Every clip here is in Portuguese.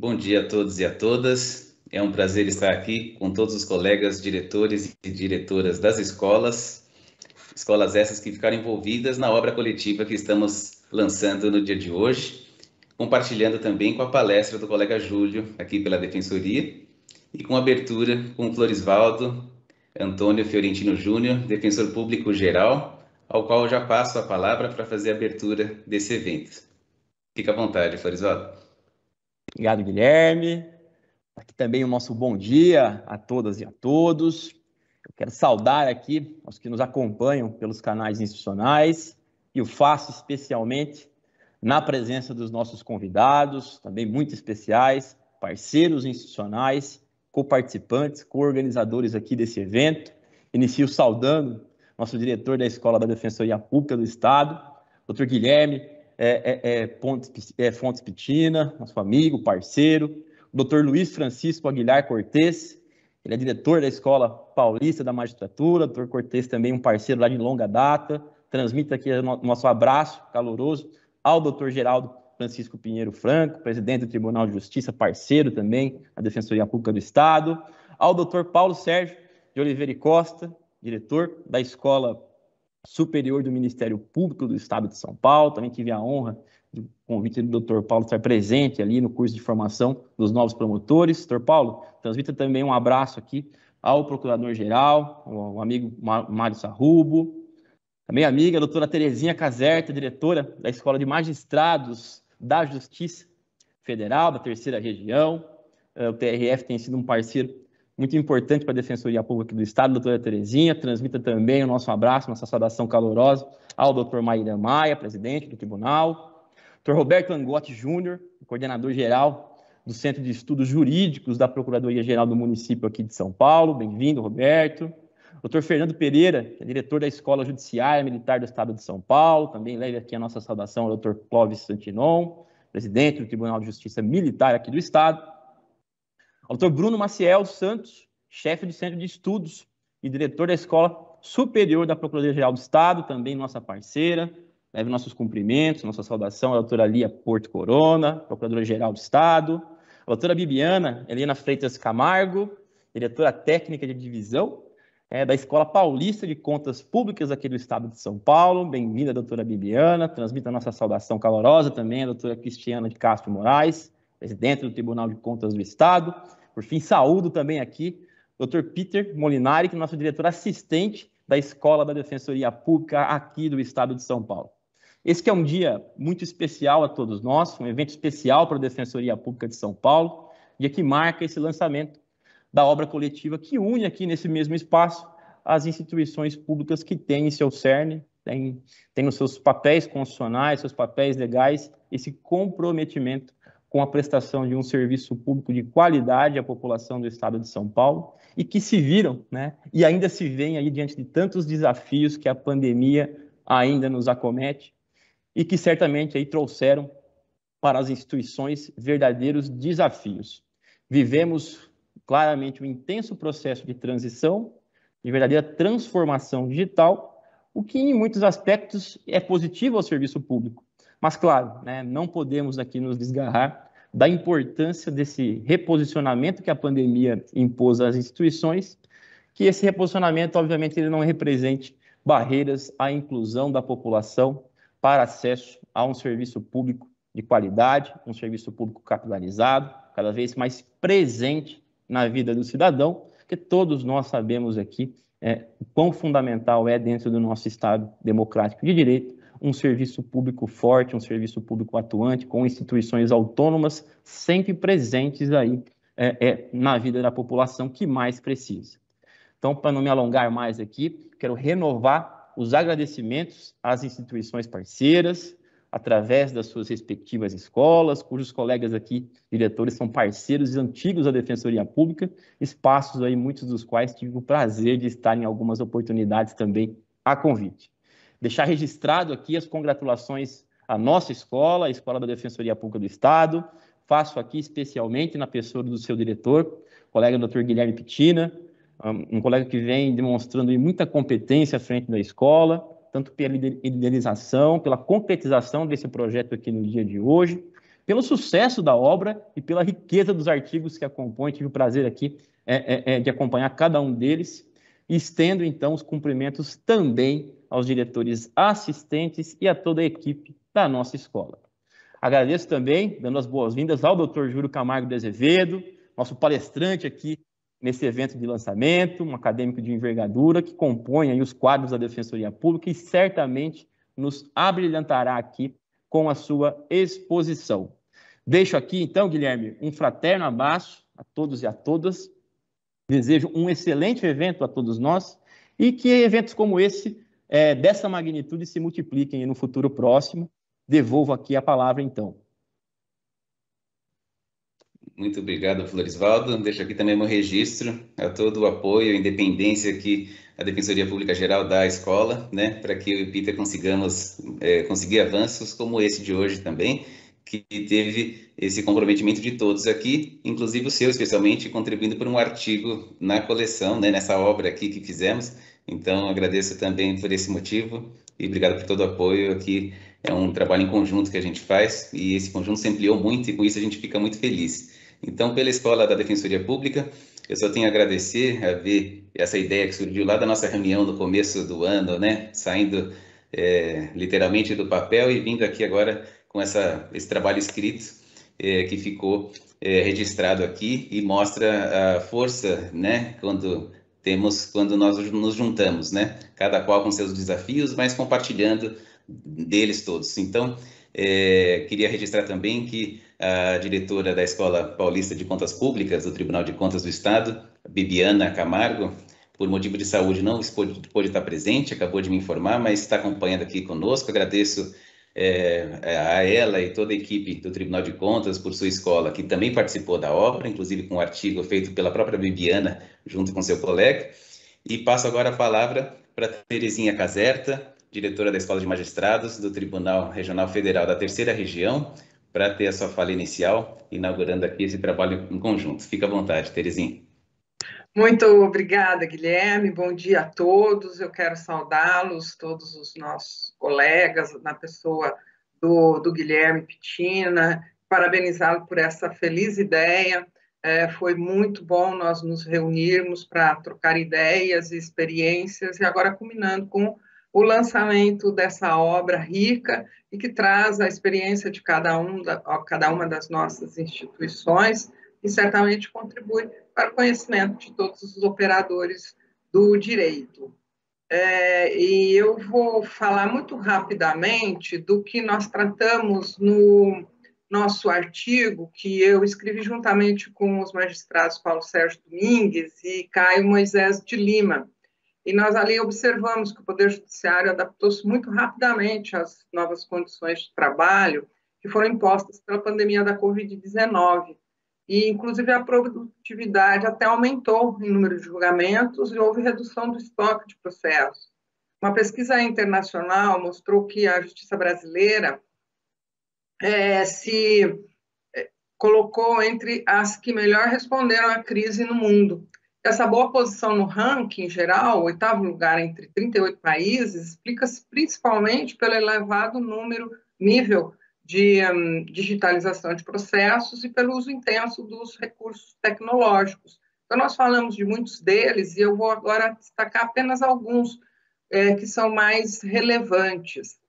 Bom dia a todos e a todas. É um prazer estar aqui com todos os colegas, diretores e diretoras das escolas essas que ficaram envolvidas na obra coletiva que estamos lançando no dia de hoje, compartilhando também com a palestra do colega Júlio, aqui pela Defensoria, e com abertura com o Florisvaldo Antônio Fiorentino Júnior, defensor público geral, ao qual eu já passo a palavra para fazer a abertura desse evento. Fica à vontade, Florisvaldo. Obrigado, Guilherme. Aqui também o nosso bom dia a todas e a todos. Eu quero saudar aqui os que nos acompanham pelos canais institucionais e o faço especialmente na presença dos nossos convidados, também muito especiais, parceiros institucionais, coparticipantes, co-organizadores aqui desse evento. Inicio saudando nosso diretor da Escola da Defensoria Pública do Estado, Dr. Guilherme Fontes Pitina, nosso amigo, parceiro, o Dr. Luiz Francisco Aguilar Cortes, ele é diretor da Escola Paulista da Magistratura. Dr. Cortes também um parceiro lá de longa data, transmite aqui o nosso abraço caloroso ao Dr. Geraldo Francisco Pinheiro Franco, presidente do Tribunal de Justiça, parceiro também da Defensoria Pública do Estado, ao Dr. Paulo Sérgio de Oliveira e Costa, diretor da Escola Superior do Ministério Público do Estado de São Paulo. Também tive a honra do convite do Dr. Paulo estar presente ali no curso de formação dos novos promotores. Dr. Paulo, transmita também um abraço aqui ao Procurador-Geral, o amigo Mário Sarrubo, também amiga, a doutora Terezinha Caserta, diretora da Escola de Magistrados da Justiça Federal, da Terceira Região. O TRF tem sido um parceiro muito importante para a Defensoria Pública do Estado, doutora Terezinha. Transmita também o nosso abraço, nossa saudação calorosa ao doutor Maíra Maia, presidente do tribunal. Dr. Roberto Angotti Júnior, coordenador-geral do Centro de Estudos Jurídicos da Procuradoria-Geral do município aqui de São Paulo. Bem-vindo, Roberto. Dr. Fernando Pereira, que é diretor da Escola Judiciária Militar do Estado de São Paulo. Também leve aqui a nossa saudação ao Dr. Clóvis Santinon, presidente do Tribunal de Justiça Militar aqui do Estado. Ao Dr. Bruno Maciel Santos, chefe do Centro de Estudos e diretor da Escola Superior da Procuradoria-Geral do Estado, também nossa parceira. Leve nossos cumprimentos, nossa saudação à doutora Lia Porto Corona, Procuradora-Geral do Estado. A doutora Bibiana Helena Freitas Camargo, diretora técnica de divisão da Escola Paulista de Contas Públicas aqui do Estado de São Paulo. Bem-vinda, doutora Bibiana. Transmita a nossa saudação calorosa também à doutora Cristiana de Castro Moraes, presidente do Tribunal de Contas do Estado. Por fim, saúdo também aqui o Dr. Peter Molinari, que é nosso diretor assistente da Escola da Defensoria Pública aqui do Estado de São Paulo. Esse que é um dia muito especial a todos nós, um evento especial para a Defensoria Pública de São Paulo, dia que marca esse lançamento da obra coletiva que une aqui nesse mesmo espaço as instituições públicas que têm em seu cerne, têm nos seus papéis constitucionais, seus papéis legais, esse comprometimento com a prestação de um serviço público de qualidade à população do Estado de São Paulo, e que se viram, e ainda se veem aí diante de tantos desafios que a pandemia ainda nos acomete, e que certamente aí trouxeram para as instituições verdadeiros desafios. Vivemos claramente um intenso processo de transição, de verdadeira transformação digital, o que em muitos aspectos é positivo ao serviço público. Mas, claro, não podemos aqui nos desgarrar da importância desse reposicionamento que a pandemia impôs às instituições, que esse reposicionamento, obviamente, ele não represente barreiras à inclusão da população para acesso a um serviço público de qualidade, um serviço público capilarizado, cada vez mais presente na vida do cidadão, que todos nós sabemos aqui o quão fundamental é dentro do nosso Estado democrático de direito um serviço público forte, um serviço público atuante, com instituições autônomas sempre presentes aí na vida da população que mais precisa. Então, para não me alongar mais aqui, quero renovar os agradecimentos às instituições parceiras, através das suas respectivas escolas, cujos colegas aqui, diretores, são parceiros antigos da Defensoria Pública, espaços aí, muitos dos quais tive o prazer de estar em algumas oportunidades também a convite. Deixar registrado aqui as congratulações à nossa escola, a Escola da Defensoria Pública do Estado. Faço aqui especialmente na pessoa do seu diretor, colega Dr. Guilherme Pitina, um colega que vem demonstrando muita competência à frente da escola, tanto pela idealização, pela concretização desse projeto aqui no dia de hoje, pelo sucesso da obra e pela riqueza dos artigos que a compõem. Tive o prazer aqui de acompanhar cada um deles. E estendo, então, os cumprimentos também aos diretores assistentes e a toda a equipe da nossa escola. Agradeço também, dando as boas-vindas ao Dr. Júlio Camargo de Azevedo, nosso palestrante aqui nesse evento de lançamento, um acadêmico de envergadura que compõe aí os quadros da Defensoria Pública e certamente nos abrilhantará aqui com a sua exposição. Deixo aqui, então, Guilherme, um fraterno abraço a todos e a todas. Desejo um excelente evento a todos nós e que eventos como esse, dessa magnitude, se multipliquem no futuro próximo. Devolvo aqui a palavra, então. Muito obrigado, Florisvaldo. Deixo aqui também meu registro a todo o apoio e independência que a Defensoria Pública Geral dá à escola, né, para que eu e o Peter consigamos conseguir avanços como esse de hoje também, que teve esse comprometimento de todos aqui, inclusive o seu, especialmente, contribuindo por um artigo na coleção, né, nessa obra aqui que fizemos. Então, agradeço também por esse motivo e obrigado por todo o apoio aqui. É um trabalho em conjunto que a gente faz e esse conjunto se ampliou muito e com isso a gente fica muito feliz. Então, pela Escola da Defensoria Pública, eu só tenho a agradecer a ver essa ideia que surgiu lá da nossa reunião no começo do ano, né, saindo literalmente do papel e vindo aqui agora com esse trabalho escrito que ficou registrado aqui e mostra a força, né, quando nós nos juntamos, né, cada qual com seus desafios, mas compartilhando deles todos. Então, queria registrar também que a diretora da Escola Paulista de Contas Públicas, do Tribunal de Contas do Estado, Bibiana Camargo, por motivo de saúde não pôde estar presente, acabou de me informar, mas está acompanhando aqui conosco. Agradeço a ela e toda a equipe do Tribunal de Contas por sua escola, que também participou da obra, inclusive com um artigo feito pela própria Bibiana, junto com seu colega. E passo agora a palavra para Terezinha Caserta, diretora da Escola de Magistrados do Tribunal Regional Federal da Terceira Região, para ter a sua fala inicial, inaugurando aqui esse trabalho em conjunto. Fica à vontade, Terezinha. Muito obrigada, Guilherme. Bom dia a todos. Eu quero saudá-los, todos os nossos colegas, na pessoa do Guilherme Pitina, parabenizá-lo por essa feliz ideia. Foi muito bom nós nos reunirmos para trocar ideias e experiências, e agora culminando com o lançamento dessa obra rica e que traz a experiência de cada uma das nossas instituições e certamente contribui para o conhecimento de todos os operadores do direito. E eu vou falar muito rapidamente do que nós tratamos no nosso artigo, que eu escrevi juntamente com os magistrados Paulo Sérgio Domingues e Caio Moisés de Lima. E nós ali observamos que o Poder Judiciário adaptou-se muito rapidamente às novas condições de trabalho que foram impostas pela pandemia da Covid-19. E, inclusive, a produtividade até aumentou em número de julgamentos e houve redução do estoque de processos. Uma pesquisa internacional mostrou que a justiça brasileira se colocou entre as que melhor responderam à crise no mundo. Essa boa posição no ranking geral, 8º lugar entre 38 países, explica-se principalmente pelo elevado nível de digitalização de processos e pelo uso intenso dos recursos tecnológicos. Então, nós falamos de muitos deles e eu vou agora destacar apenas alguns que são mais relevantes.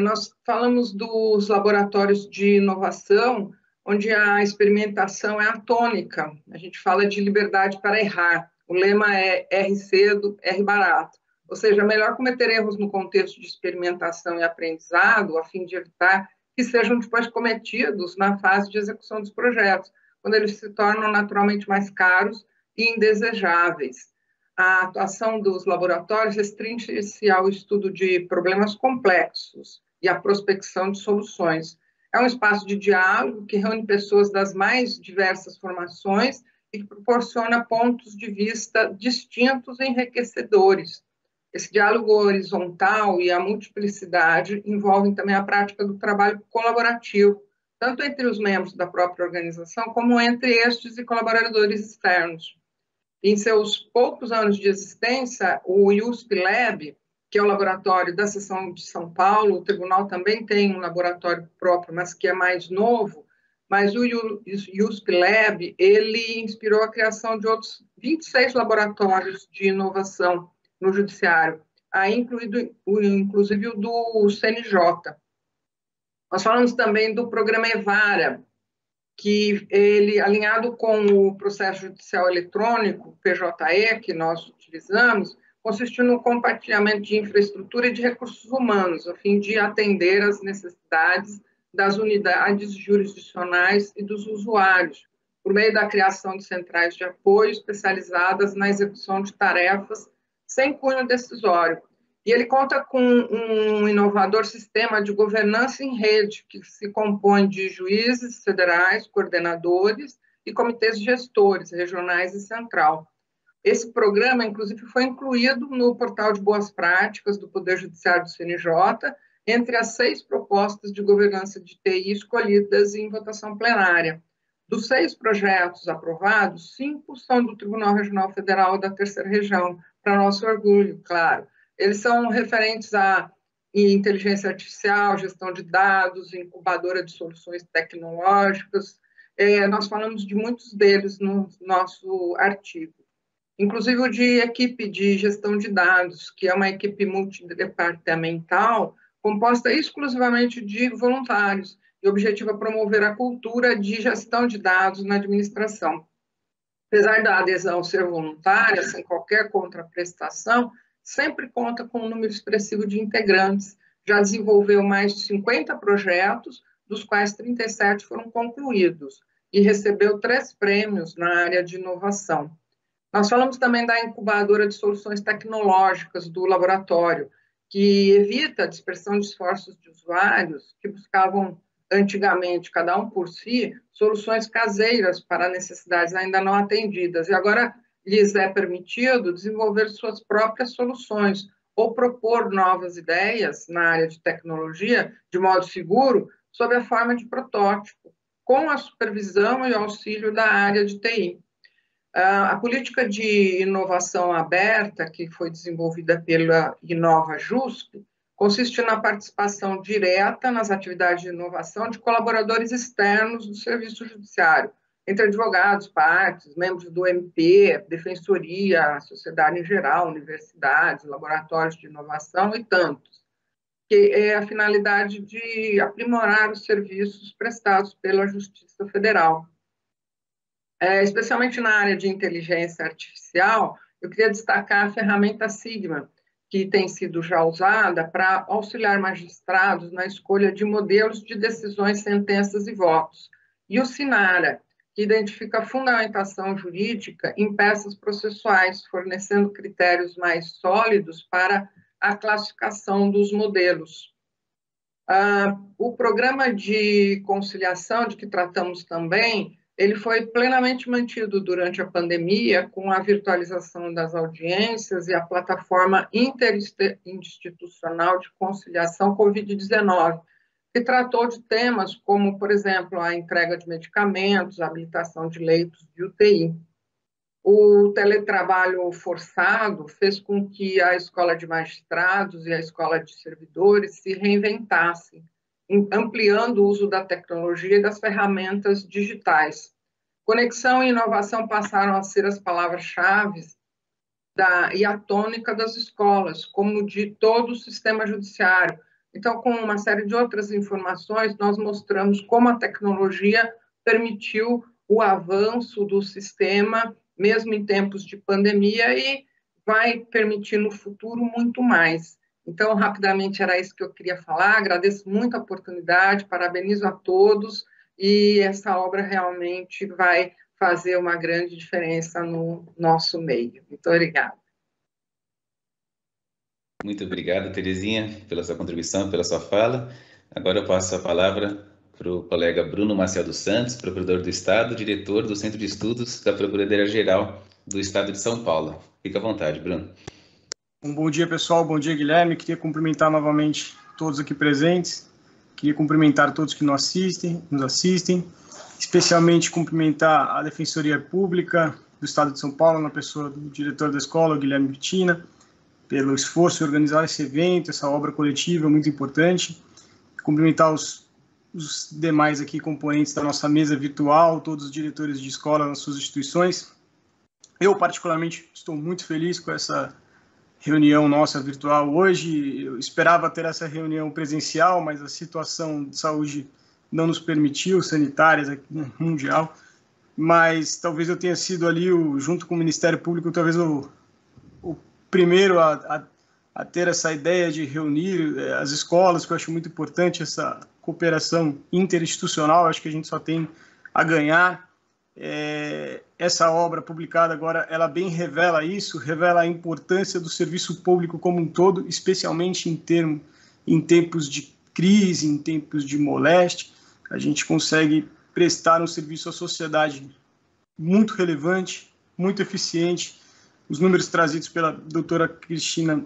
Nós falamos dos laboratórios de inovação, onde a experimentação é a tônica. A gente fala de liberdade para errar. O lema é R cedo, R barato. Ou seja, é melhor cometer erros no contexto de experimentação e aprendizado, a fim de evitar que sejam depois cometidos na fase de execução dos projetos, quando eles se tornam naturalmente mais caros e indesejáveis. A atuação dos laboratórios restringe-se ao estudo de problemas complexos e à prospecção de soluções. É um espaço de diálogo que reúne pessoas das mais diversas formações e que proporciona pontos de vista distintos e enriquecedores. Esse diálogo horizontal e a multiplicidade envolvem também a prática do trabalho colaborativo, tanto entre os membros da própria organização, como entre estes e colaboradores externos. Em seus poucos anos de existência, o USP Lab que é o laboratório da seção de São Paulo. O tribunal também tem um laboratório próprio, mas que é mais novo. Mas o USP Lab, ele inspirou a criação de outros 26 laboratórios de inovação no judiciário, aí inclusive o do CNJ. Nós falamos também do programa Evara, que ele, alinhado com o processo judicial eletrônico, PJE, que nós utilizamos, consistiu no compartilhamento de infraestrutura e de recursos humanos, a fim de atender às necessidades das unidades jurisdicionais e dos usuários, por meio da criação de centrais de apoio especializadas na execução de tarefas sem cunho decisório. E ele conta com um inovador sistema de governança em rede, que se compõe de juízes federais, coordenadores e comitês gestores, regionais e central. Esse programa, inclusive, foi incluído no portal de boas práticas do Poder Judiciário do CNJ, entre as 6 propostas de governança de TI escolhidas em votação plenária. Dos 6 projetos aprovados, 5 são do Tribunal Regional Federal da Terceira Região, para nosso orgulho, claro. Eles são referentes à inteligência artificial, gestão de dados, incubadora de soluções tecnológicas. Nós falamos de muitos deles no nosso artigo. Inclusive o de equipe de gestão de dados, que é uma equipe multidepartamental, composta exclusivamente de voluntários, e objetiva promover a cultura de gestão de dados na administração. Apesar da adesão ser voluntária, sem qualquer contraprestação, sempre conta com um número expressivo de integrantes. Já desenvolveu mais de 50 projetos, dos quais 37 foram concluídos, e recebeu 3 prêmios na área de inovação. Nós falamos também da incubadora de soluções tecnológicas do laboratório, que evita a dispersão de esforços de usuários que buscavam antigamente, cada um por si, soluções caseiras para necessidades ainda não atendidas. E agora lhes é permitido desenvolver suas próprias soluções ou propor novas ideias na área de tecnologia de modo seguro, sob a forma de protótipo, com a supervisão e auxílio da área de TI. A política de inovação aberta, que foi desenvolvida pela Inova JUSP, consiste na participação direta nas atividades de inovação de colaboradores externos do Serviço Judiciário, entre advogados, partes, membros do MP, defensoria, sociedade em geral, universidades, laboratórios de inovação e tantos, que é a finalidade de aprimorar os serviços prestados pela Justiça Federal. Especialmente na área de inteligência artificial, eu queria destacar a ferramenta Sigma, que tem sido já usada para auxiliar magistrados na escolha de modelos de decisões, sentenças e votos, e o Sinara, que identifica a fundamentação jurídica em peças processuais, fornecendo critérios mais sólidos para a classificação dos modelos. O programa de conciliação, de que tratamos também, ele foi plenamente mantido durante a pandemia, com a virtualização das audiências e a plataforma interinstitucional de conciliação Covid-19, que tratou de temas como, por exemplo, a entrega de medicamentos, a habilitação de leitos de UTI. O teletrabalho forçado fez com que a Escola de Magistrados e a Escola de Servidores se reinventassem, ampliando o uso da tecnologia e das ferramentas digitais. Conexão e inovação passaram a ser as palavras-chave e a tônica das escolas, como de todo o sistema judiciário. Então, com uma série de outras informações, nós mostramos como a tecnologia permitiu o avanço do sistema, mesmo em tempos de pandemia, e vai permitir no futuro muito mais. Então, rapidamente, era isso que eu queria falar. Agradeço muito a oportunidade, parabenizo a todos, e essa obra realmente vai fazer uma grande diferença no nosso meio. Muito obrigada. Muito obrigado, Terezinha, pela sua contribuição, pela sua fala. Agora eu passo a palavra para o colega Bruno Maciel dos Santos, procurador do Estado, diretor do Centro de Estudos da Procuradoria-Geral do Estado de São Paulo. Fique à vontade, Bruno. Bom dia, pessoal. Bom dia, Guilherme. Queria cumprimentar novamente todos aqui presentes. Queria cumprimentar todos que nos assistem, especialmente cumprimentar a Defensoria Pública do Estado de São Paulo, na pessoa do diretor da escola, o Guilherme Bittina, pelo esforço em organizar esse evento, essa obra coletiva muito importante. Cumprimentar os demais aqui componentes da nossa mesa virtual, todos os diretores de escola nas suas instituições. Eu, particularmente, estou muito feliz com essa reunião nossa virtual hoje. Eu esperava ter essa reunião presencial, mas a situação de saúde não nos permitiu, sanitárias aqui, mundial. Mas talvez eu tenha sido ali, junto com o Ministério Público, talvez o primeiro a ter essa ideia de reunir as escolas, que eu acho muito importante, essa cooperação interinstitucional, acho que a gente só tem a ganhar. Essa obra publicada agora, ela bem revela isso, revela a importância do serviço público como um todo, especialmente em tempos de crise, em tempos de moléstia. A gente consegue prestar um serviço à sociedade muito relevante, muito eficiente. Os números trazidos pela doutora Cristina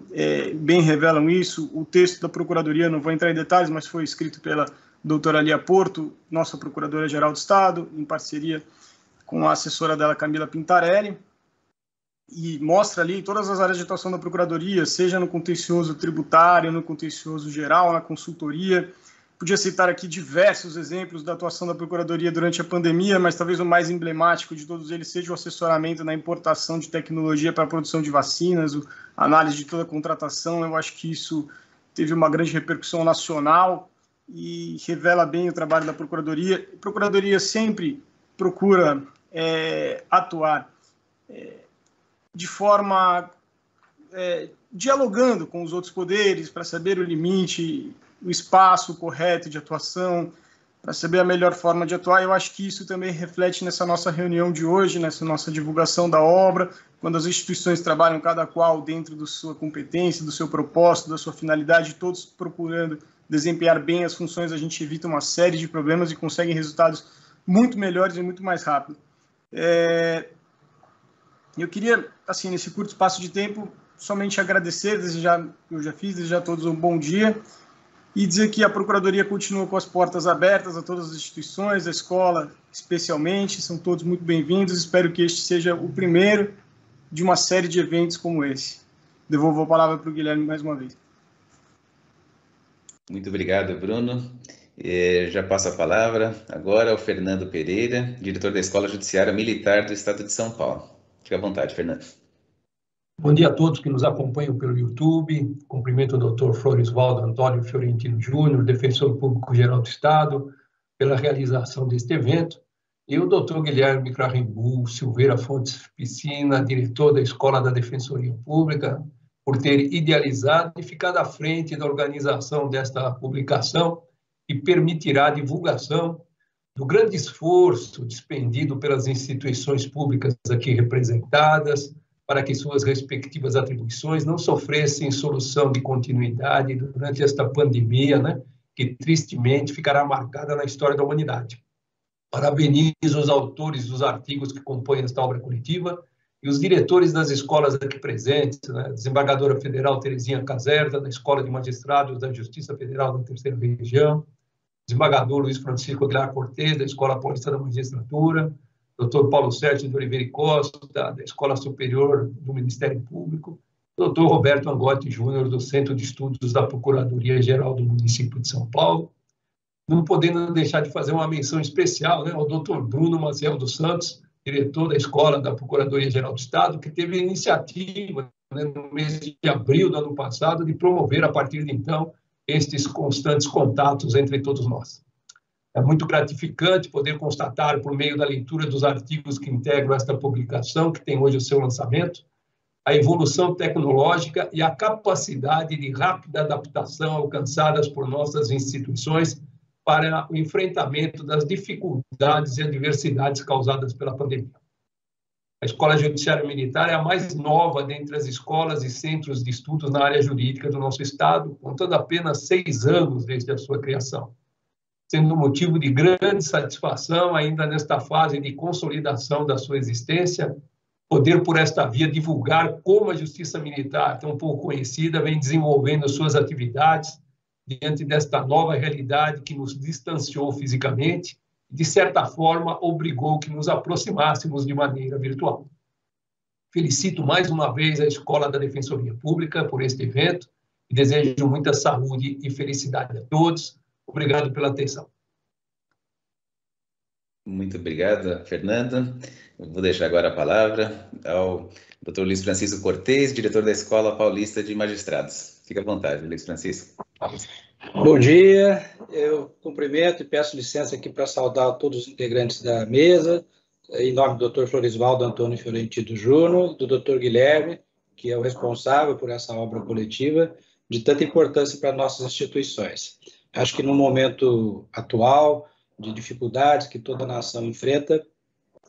bem revelam isso. O texto da Procuradoria, não vou entrar em detalhes, mas foi escrito pela doutora Lia Porto, nossa Procuradora-Geral do Estado, em parceria com a assessora dela, Camila Pintarelli, e mostra ali todas as áreas de atuação da Procuradoria, seja no contencioso tributário, no contencioso geral, na consultoria. Podia citar aqui diversos exemplos da atuação da Procuradoria durante a pandemia, mas talvez o mais emblemático de todos eles seja o assessoramento na importação de tecnologia para a produção de vacinas, a análise de toda a contratação. Eu acho que isso teve uma grande repercussão nacional e revela bem o trabalho da Procuradoria. A Procuradoria sempre procura atuar de forma dialogando com os outros poderes para saber o limite, o espaço correto de atuação, para saber a melhor forma de atuar. Eu acho que isso também reflete nessa nossa reunião de hoje, nessa nossa divulgação da obra, quando as instituições trabalham cada qual dentro da sua competência, do seu propósito, da sua finalidade, todos procurando desempenhar bem as funções, a gente evita uma série de problemas e consegue resultados muito melhores e muito mais rápido. Eu queria, assim, nesse curto espaço de tempo, somente agradecer, desejar a todos um bom dia, e dizer que a Procuradoria continua com as portas abertas a todas as instituições, a escola especialmente, são todos muito bem-vindos, espero que este seja o primeiro de uma série de eventos como esse. Devolvo a palavra para o Guilherme mais uma vez. Muito obrigado, Bruno. Já passo a palavra agora ao Fernando Pereira, diretor da Escola Judiciária Militar do Estado de São Paulo. Fique à vontade, Fernando. Bom dia a todos que nos acompanham pelo YouTube. Cumprimento o Dr. Florisvaldo Antônio Fiorentino Júnior, defensor público-geral do Estado, pela realização deste evento, e o Dr. Guilherme Crarimbu Silveira Fontes Piscina, diretor da Escola da Defensoria Pública, por ter idealizado e ficado à frente da organização desta publicação, que permitirá a divulgação do grande esforço despendido pelas instituições públicas aqui representadas, para que suas respectivas atribuições não sofressem solução de continuidade durante esta pandemia, né, que tristemente ficará marcada na história da humanidade. Parabenizo os autores dos artigos que compõem esta obra coletiva e os diretores das escolas aqui presentes, né, desembargadora federal Terezinha Caserta, da Escola de Magistrados da Justiça Federal da Terceira Região, desembargador Luiz Francisco Aguilar Cortez, da Escola Paulista da Magistratura, Dr. Paulo Sérgio de Oliveira e Costa, da Escola Superior do Ministério Público, Dr. Roberto Angotti Júnior, do Centro de Estudos da Procuradoria-Geral do Município de São Paulo, não podendo deixar de fazer uma menção especial, né, ao Dr. Bruno Maciel dos Santos, diretor da Escola da Procuradoria-Geral do Estado, que teve a iniciativa, né, no mês de abril do ano passado, de promover, a partir de então, estes constantes contatos entre todos nós. É muito gratificante poder constatar, por meio da leitura dos artigos que integram esta publicação, que tem hoje o seu lançamento, a evolução tecnológica e a capacidade de rápida adaptação alcançadas por nossas instituições para o enfrentamento das dificuldades e adversidades causadas pela pandemia. A Escola Judiciária Militar é a mais nova dentre as escolas e centros de estudos na área jurídica do nosso Estado, contando apenas 6 anos desde a sua criação, sendo motivo de grande satisfação, ainda nesta fase de consolidação da sua existência, poder, por esta via, divulgar como a Justiça Militar, tão pouco conhecida, vem desenvolvendo suas atividades diante desta nova realidade que nos distanciou fisicamente e, de certa forma, obrigou que nos aproximássemos de maneira virtual. felicito mais uma vez a Escola da Defensoria Pública por este evento e desejo muita saúde e felicidade a todos. Obrigado pela atenção. Muito obrigado, Fernando. Eu vou deixar agora a palavra ao Dr. Luiz Francisco Cortez, diretor da Escola Paulista de Magistrados. Fique à vontade, Luiz Francisco. Bom dia, eu cumprimento e peço licença aqui para saudar todos os integrantes da mesa, em nome do Dr. Florisvaldo Antônio Fiorentino Júnior, do Dr. Guilherme, que é o responsável por essa obra coletiva de tanta importância para nossas instituições. Acho que no momento atual, de dificuldades que toda a nação enfrenta,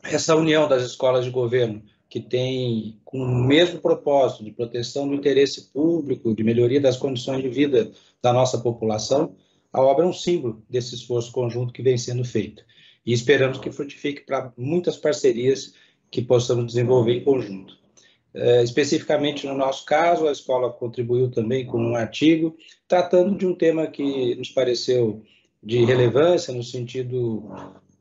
essa união das escolas de governo, que tem com o mesmo propósito de proteção do interesse público, de melhoria das condições de vida da nossa população, a obra é um símbolo desse esforço conjunto que vem sendo feito. E esperamos que frutifique para muitas parcerias que possamos desenvolver em conjunto. Especificamente no nosso caso, a escola contribuiu também com um artigo tratando de um tema que nos pareceu de relevância no sentido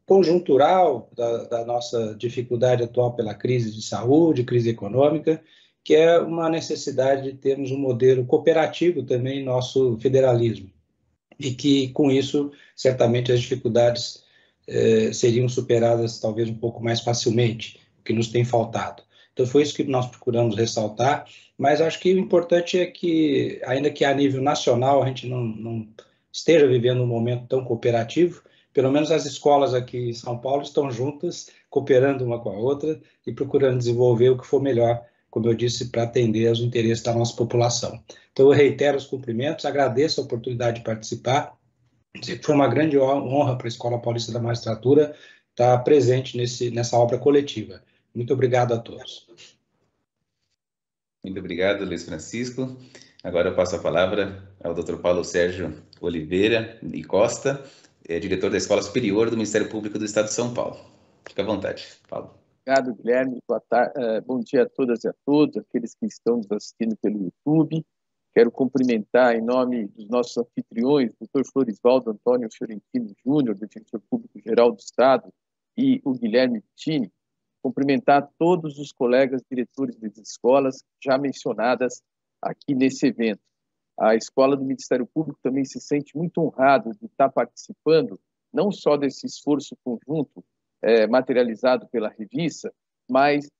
conjuntural da nossa dificuldade atual pela crise de saúde, crise econômica, que é uma necessidade de termos um modelo cooperativo também em nosso federalismo. E que, com isso, certamente as dificuldades seriam superadas talvez um pouco mais facilmente, o que nos tem faltado. Então, foi isso que nós procuramos ressaltar, mas acho que o importante é que, ainda que a nível nacional a gente não esteja vivendo um momento tão cooperativo, pelo menos as escolas aqui em São Paulo estão juntas, cooperando uma com a outra e procurando desenvolver o que for melhor, como eu disse, para atender aos interesses da nossa população. Então, eu reitero os cumprimentos, agradeço a oportunidade de participar, dizer que foi uma grande honra para a Escola Paulista da Magistratura estar presente nessa obra coletiva. Muito obrigado a todos. Muito obrigado, Luiz Francisco. Agora eu passo a palavra ao Dr. Paulo Sérgio Oliveira e Costa, diretor da Escola Superior do Ministério Público do Estado de São Paulo. Fique à vontade, Paulo. Obrigado, Guilherme. Boa tarde. Bom dia a todas e a todos, aqueles que estão nos assistindo pelo YouTube. Quero cumprimentar, em nome dos nossos anfitriões, o Dr. Florisvaldo Antônio Fiorentino Júnior, defensor público-geral do Estado, e o Guilherme Tini, cumprimentar todos os colegas diretores das escolas já mencionadas aqui nesse evento. A Escola do Ministério Público também se sente muito honrado de estar participando, não só desse esforço conjunto materializado pela revista, mas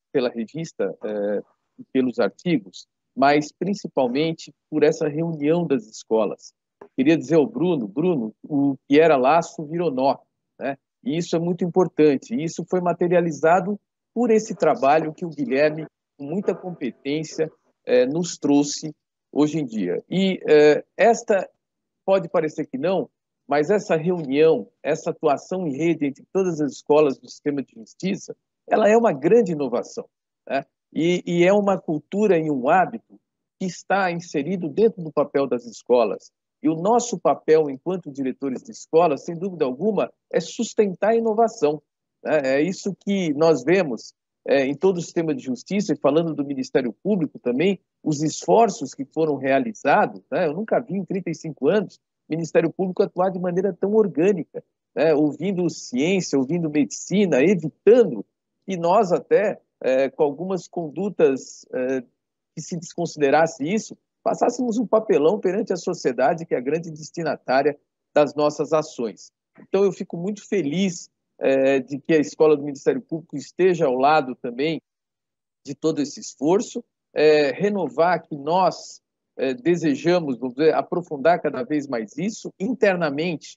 pelos artigos, mas principalmente por essa reunião das escolas. Queria dizer ao Bruno, o que era laço virou nó, né? E isso é muito importante. E isso foi materializado por esse trabalho que o Guilherme, com muita competência, nos trouxe hoje em dia. E esta, pode parecer que não, mas essa reunião, essa atuação em rede entre todas as escolas do sistema de justiça, ela é uma grande inovação, né? E é uma cultura e um hábito que está inserido dentro do papel das escolas. E o nosso papel, enquanto diretores de escola, sem dúvida alguma, é sustentar a inovação. É isso que nós vemos em todo o sistema de justiça, e falando do Ministério Público também, os esforços que foram realizados, né? Eu nunca vi em 35 anos o Ministério Público atuar de maneira tão orgânica, né? Ouvindo ciência, ouvindo medicina, evitando que nós até, com algumas condutas que se desconsiderasse isso, passássemos um papelão perante a sociedade, que é a grande destinatária das nossas ações. Então, eu fico muito feliz de que a Escola do Ministério Público esteja ao lado também de todo esse esforço, renovar que nós desejamos, vamos dizer, aprofundar cada vez mais isso. Internamente,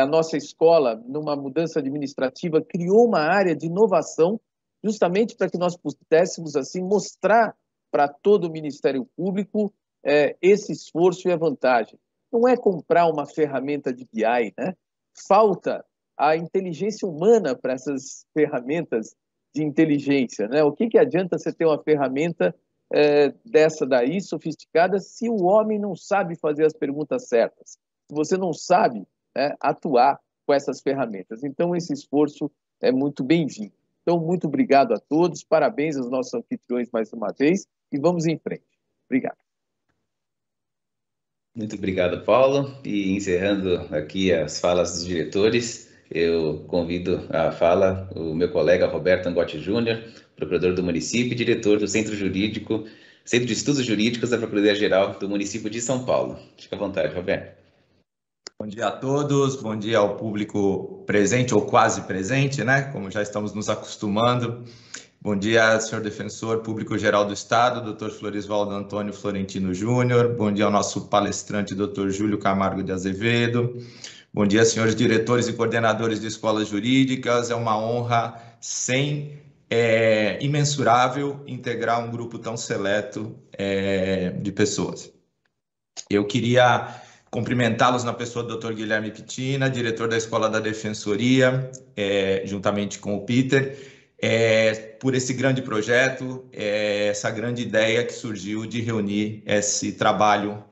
a nossa escola, numa mudança administrativa, criou uma área de inovação, justamente para que nós pudéssemos assim mostrar para todo o Ministério Público esse esforço e a vantagem. Não é comprar uma ferramenta de BI, né? Falta a inteligência humana para essas ferramentas de inteligência, né? O que adianta você ter uma ferramenta dessa daí, sofisticada, se o homem não sabe fazer as perguntas certas, se você não sabe atuar com essas ferramentas? Então, esse esforço é muito bem-vindo. Então, muito obrigado a todos, parabéns aos nossos anfitriões mais uma vez, e vamos em frente. Obrigado. Muito obrigado, Paulo. E encerrando aqui as falas dos diretores, eu convido a fala o meu colega Roberto Angotti Júnior procurador do município e diretor do Centro de Estudos Jurídicos da Procuradoria-Geral do município de São Paulo. Fica à vontade, Roberto. Bom dia a todos, bom dia ao público presente ou quase presente, né? Como já estamos nos acostumando. Bom dia, senhor defensor público-geral do Estado, Dr. Florisvaldo Antônio Florentino Júnior. Bom dia ao nosso palestrante, Dr. Júlio Camargo de Azevedo. Bom dia, senhores diretores e coordenadores de escolas jurídicas. É uma honra imensurável integrar um grupo tão seleto de pessoas. Eu queria cumprimentá-los na pessoa do Dr. Guilherme Pitina, diretor da Escola da Defensoria, juntamente com o Peter, por esse grande projeto, essa grande ideia que surgiu de reunir esse trabalho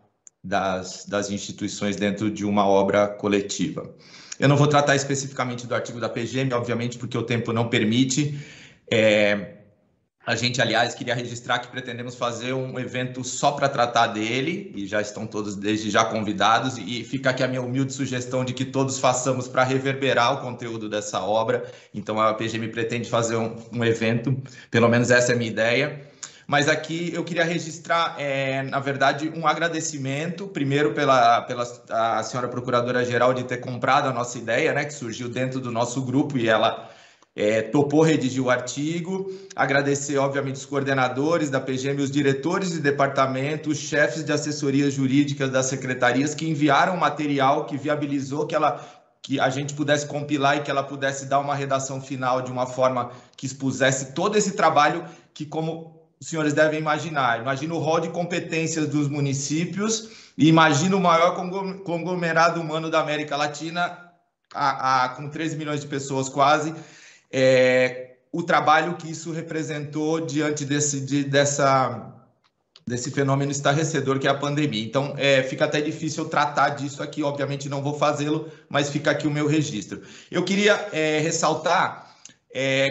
das instituições dentro de uma obra coletiva. Eu não vou tratar especificamente do artigo da PGM, obviamente, porque o tempo não permite. A gente, aliás, queria registrar que pretendemos fazer um evento só para tratar dele, e já estão todos desde já convidados, e fica aqui a minha humilde sugestão de que todos façamos para reverberar o conteúdo dessa obra. Então, a PGM pretende fazer um evento, pelo menos essa é a minha ideia. Mas aqui eu queria registrar, na verdade, um agradecimento, primeiro pela a senhora Procuradora-Geral de ter comprado a nossa ideia, né, que surgiu dentro do nosso grupo, e ela topou redigir o artigo. Agradecer, obviamente, os coordenadores da PGM, os diretores de departamento, os chefes de assessorias jurídicas das secretarias que enviaram o material, que viabilizou que a gente pudesse compilar e que ela pudesse dar uma redação final de uma forma que expusesse todo esse trabalho que, como os senhores devem imaginar, imagina o rol de competências dos municípios e imagina o maior conglomerado humano da América Latina, com 13 milhões de pessoas quase, o trabalho que isso representou diante desse fenômeno estarrecedor que é a pandemia. Então, fica até difícil eu tratar disso aqui, obviamente não vou fazê-lo, mas fica aqui o meu registro. Eu queria ressaltar,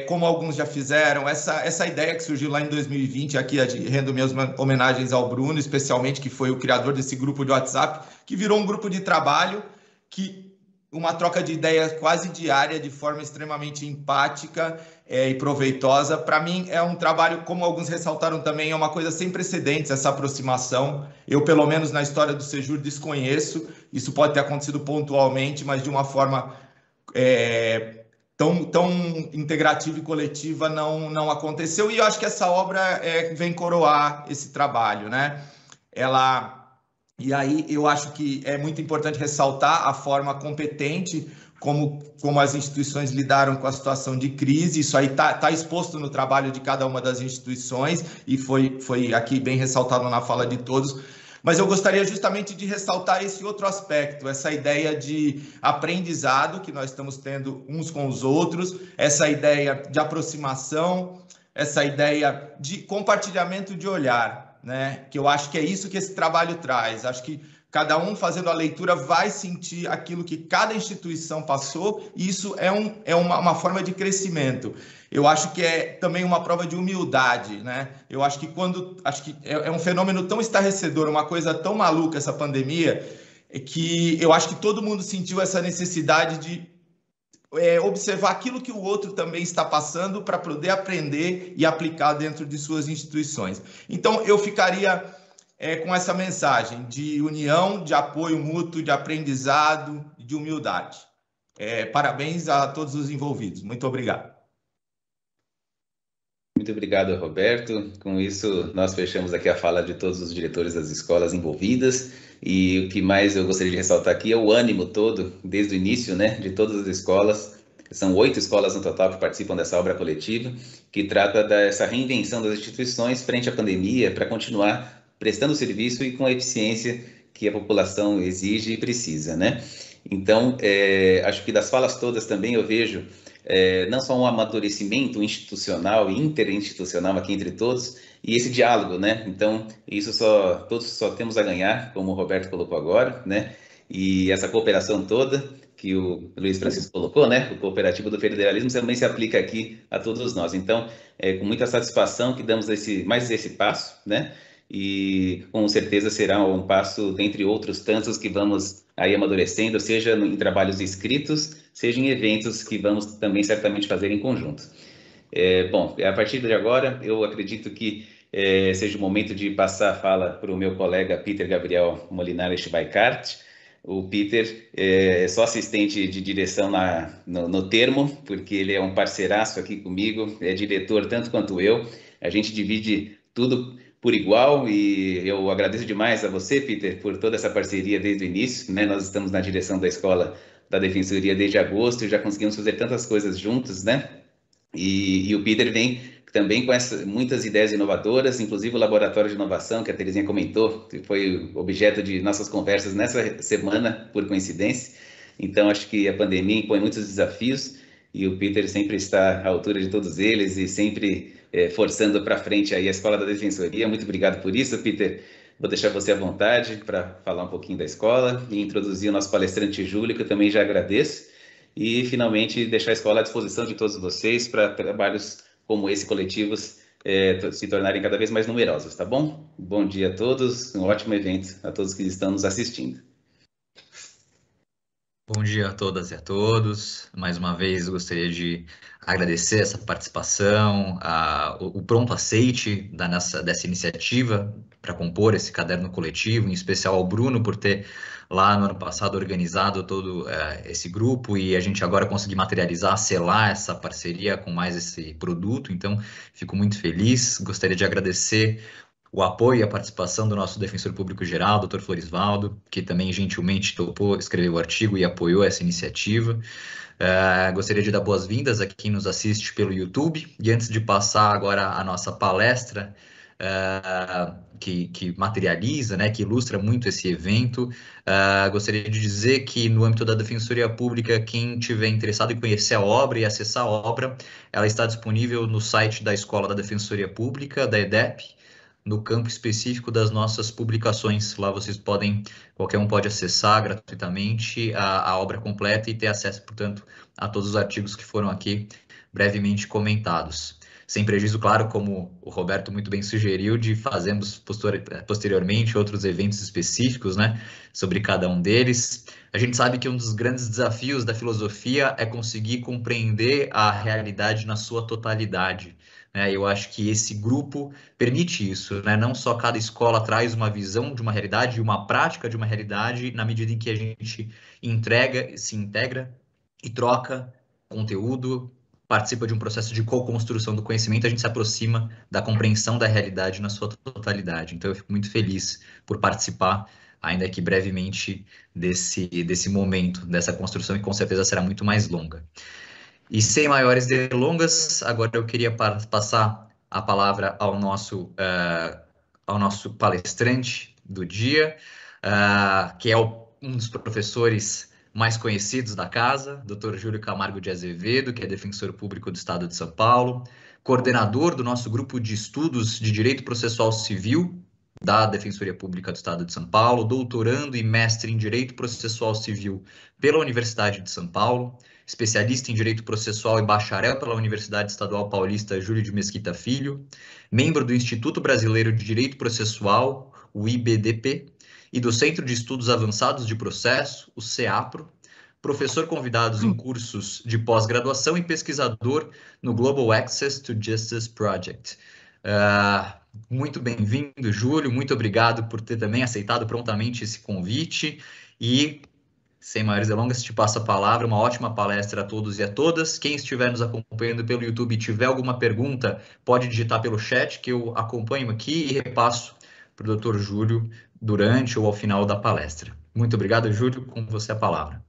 como alguns já fizeram, essa ideia que surgiu lá em 2020, aqui rendo minhas homenagens ao Bruno, especialmente, que foi o criador desse grupo de WhatsApp, que virou um grupo de trabalho, uma troca de ideias quase diária, de forma extremamente empática e proveitosa. Para mim, é um trabalho, como alguns ressaltaram também, é uma coisa sem precedentes, essa aproximação. Eu, pelo menos na história do Sejur, desconheço. Isso pode ter acontecido pontualmente, mas de uma forma tão integrativa e coletiva não aconteceu. E eu acho que essa obra vem coroar esse trabalho, né? E aí eu acho que é muito importante ressaltar a forma competente como as instituições lidaram com a situação de crise. Isso aí tá exposto no trabalho de cada uma das instituições e foi aqui bem ressaltado na fala de todos. Mas eu gostaria justamente de ressaltar esse outro aspecto, essa ideia de aprendizado que nós estamos tendo uns com os outros, essa ideia de aproximação, essa ideia de compartilhamento de olhar, né? Que eu acho que é isso que esse trabalho traz. Acho que cada um fazendo a leitura vai sentir aquilo que cada instituição passou, e isso é uma forma de crescimento. Eu acho que é também uma prova de humildade, né? Eu acho que é um fenômeno tão estarrecedor, uma coisa tão maluca essa pandemia, que eu acho que todo mundo sentiu essa necessidade de observar aquilo que o outro também está passando para poder aprender e aplicar dentro de suas instituições. Então, eu ficaria com essa mensagem de união, de apoio mútuo, de aprendizado, de humildade. Parabéns a todos os envolvidos. Muito obrigado. Muito obrigado, Roberto. Com isso, nós fechamos aqui a fala de todos os diretores das escolas envolvidas. E o que mais eu gostaria de ressaltar aqui é o ânimo todo, desde o início, né, de todas as escolas. São 8 escolas no total que participam dessa obra coletiva, que trata dessa reinvenção das instituições frente à pandemia, para continuar prestando serviço e com a eficiência que a população exige e precisa, né? Então, acho que das falas todas também eu vejo não só um amadurecimento institucional e interinstitucional aqui entre todos, e esse diálogo, né? Então, isso todos só temos a ganhar, como o Roberto colocou agora, né? E essa cooperação toda que o Luiz Francisco colocou, né? O cooperativo do federalismo também se aplica aqui a todos nós. Então, com muita satisfação que damos mais esse passo, né? E com certeza será um passo dentre outros tantos que vamos aí amadurecendo, seja em trabalhos escritos, seja em eventos que vamos também certamente fazer em conjunto. Bom, a partir de agora, eu acredito que seja o momento de passar a fala para o meu colega Peter Gabriel Molinares Schweikart. O Peter é só assistente de direção no termo, porque ele é um parceiraço aqui comigo, é diretor tanto quanto eu. A gente divide tudo por igual e eu agradeço demais a você, Peter, por toda essa parceria desde o início, né? Nós estamos na direção da Escola da Defensoria desde agosto e já conseguimos fazer tantas coisas juntos, né? E o Peter vem também com muitas ideias inovadoras, inclusive o laboratório de inovação, que a Terezinha comentou, que foi objeto de nossas conversas nessa semana, por coincidência. Então, acho que a pandemia impõe muitos desafios e o Peter sempre está à altura de todos eles e sempre forçando para frente aí a Escola da Defensoria. Muito obrigado por isso, Peter. Vou deixar você à vontade para falar um pouquinho da escola e introduzir o nosso palestrante Júlio, que eu também já agradeço. E, finalmente, deixar a escola à disposição de todos vocês para trabalhos como esse, coletivos, se tornarem cada vez mais numerosos, tá bom? Bom dia a todos, um ótimo evento a todos que estão nos assistindo. Bom dia a todas e a todos. Mais uma vez, gostaria de agradecer essa participação, o pronto aceite dessa iniciativa para compor esse caderno coletivo, em especial ao Bruno por ter lá no ano passado organizado todo esse grupo e a gente agora conseguir materializar, selar essa parceria com mais esse produto. Então, fico muito feliz. Gostaria de agradecer o apoio e a participação do nosso defensor público geral, Dr. Florisvaldo, que também gentilmente topou escrever o artigo e apoiou essa iniciativa. Gostaria de dar boas-vindas a quem nos assiste pelo YouTube. E antes de passar agora a nossa palestra, que materializa, né, que ilustra muito esse evento, gostaria de dizer que no âmbito da Defensoria Pública, quem tiver interessado em conhecer a obra e acessar a obra, ela está disponível no site da Escola da Defensoria Pública, da EDEP, no campo específico das nossas publicações. Lá qualquer um pode acessar gratuitamente a obra completa e ter acesso, portanto, a todos os artigos que foram aqui brevemente comentados. Sem prejuízo, claro, como o Roberto muito bem sugeriu, de fazermos posteriormente outros eventos específicos, né, sobre cada um deles. A gente sabe que um dos grandes desafios da filosofia é conseguir compreender a realidade na sua totalidade. Eu acho que esse grupo permite isso, né? Não só cada escola traz uma visão de uma realidade e uma prática de uma realidade, na medida em que a gente se integra e troca conteúdo, participa de um processo de co-construção do conhecimento, a gente se aproxima da compreensão da realidade na sua totalidade. Então, eu fico muito feliz por participar, ainda que brevemente, desse momento, dessa construção, e com certeza será muito mais longa. E sem maiores delongas, agora eu queria passar a palavra ao nosso palestrante do dia, que é um dos professores mais conhecidos da casa, Dr. Júlio Camargo de Azevedo, que é defensor público do Estado de São Paulo, coordenador do nosso grupo de estudos de Direito Processual Civil da Defensoria Pública do Estado de São Paulo, doutorando e mestre em Direito Processual Civil pela Universidade de São Paulo, especialista em Direito Processual e bacharel pela Universidade Estadual Paulista Júlio de Mesquita Filho, membro do Instituto Brasileiro de Direito Processual, o IBDP, e do Centro de Estudos Avançados de Processo, o CEAPRO, professor convidado em cursos de pós-graduação e pesquisador no Global Access to Justice Project. Muito bem-vindo, Júlio, muito obrigado por ter também aceitado prontamente esse convite e, sem maiores delongas, te passo a palavra. Uma ótima palestra a todos e a todas. Quem estiver nos acompanhando pelo YouTube e tiver alguma pergunta, pode digitar pelo chat, que eu acompanho aqui e repasso para o Dr. Júlio durante ou ao final da palestra. Muito obrigado, Júlio. Com você a palavra.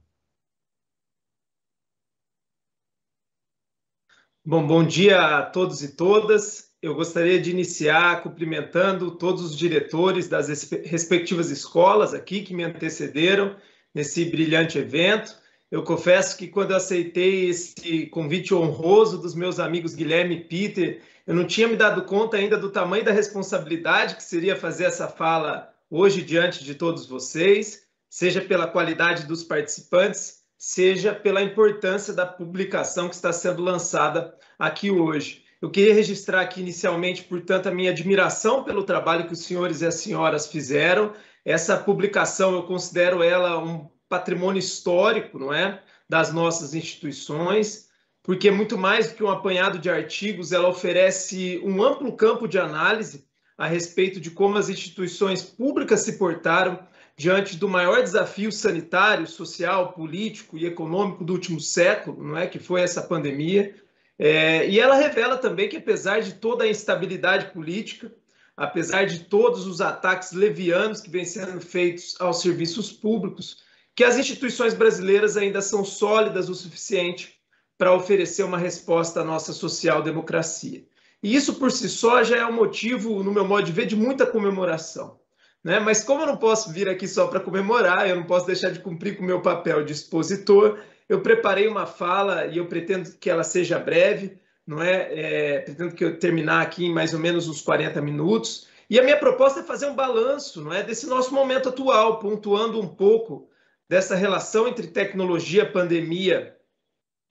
Bom dia a todos e todas. Eu gostaria de iniciar cumprimentando todos os diretores das respectivas escolas aqui que me antecederam nesse brilhante evento. Eu confesso que quando eu aceitei esse convite honroso dos meus amigos Guilherme e Peter, eu não tinha me dado conta ainda do tamanho da responsabilidade que seria fazer essa fala hoje diante de todos vocês, seja pela qualidade dos participantes, seja pela importância da publicação que está sendo lançada aqui hoje. Eu queria registrar aqui inicialmente, portanto, a minha admiração pelo trabalho que os senhores e as senhoras fizeram. Essa publicação, eu considero ela um patrimônio histórico, não é, das nossas instituições. porque muito mais do que um apanhado de artigos, ela oferece um amplo campo de análise a respeito de como as instituições públicas se portaram diante do maior desafio sanitário, social, político e econômico do último século, não é, que foi essa pandemia. E ela revela também que, apesar de toda a instabilidade política, apesar de todos os ataques levianos que vêm sendo feitos aos serviços públicos, que as instituições brasileiras ainda são sólidas o suficiente para oferecer uma resposta à nossa social-democracia. E isso, por si só, já é um motivo, no meu modo de ver, de muita comemoração, né? Mas como eu não posso vir aqui só para comemorar, eu não posso deixar de cumprir com o meu papel de expositor, eu preparei uma fala e eu pretendo que ela seja breve, não é? Pretendo que eu terminar aqui em mais ou menos uns 40 minutos. E a minha proposta é fazer um balanço, não é, desse nosso momento atual, pontuando um pouco dessa relação entre tecnologia, pandemia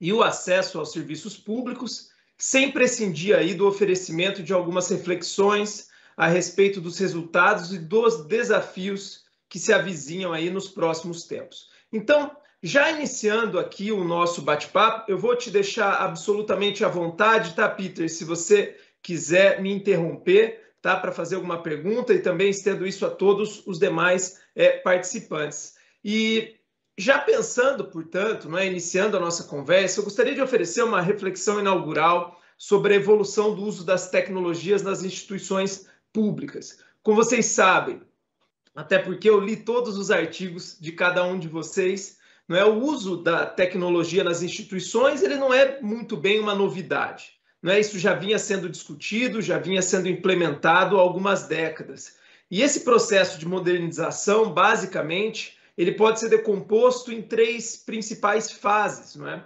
e o acesso aos serviços públicos, sem prescindir aí do oferecimento de algumas reflexões a respeito dos resultados e dos desafios que se avizinham aí nos próximos tempos. Então, já iniciando aqui o nosso bate-papo, eu vou te deixar absolutamente à vontade, tá, Peter? Se você quiser me interromper, tá, para fazer alguma pergunta, e também estendo isso a todos os demais participantes. E já pensando, portanto, não é, iniciando a nossa conversa, eu gostaria de oferecer uma reflexão inaugural sobre a evolução do uso das tecnologias nas instituições públicas. Como vocês sabem, até porque eu li todos os artigos de cada um de vocês, não é, o uso da tecnologia nas instituições, ele não é muito bem uma novidade, não é? Isso já vinha sendo discutido, já vinha sendo implementado há algumas décadas. E esse processo de modernização, basicamente, ele pode ser decomposto em 3 principais fases, não é?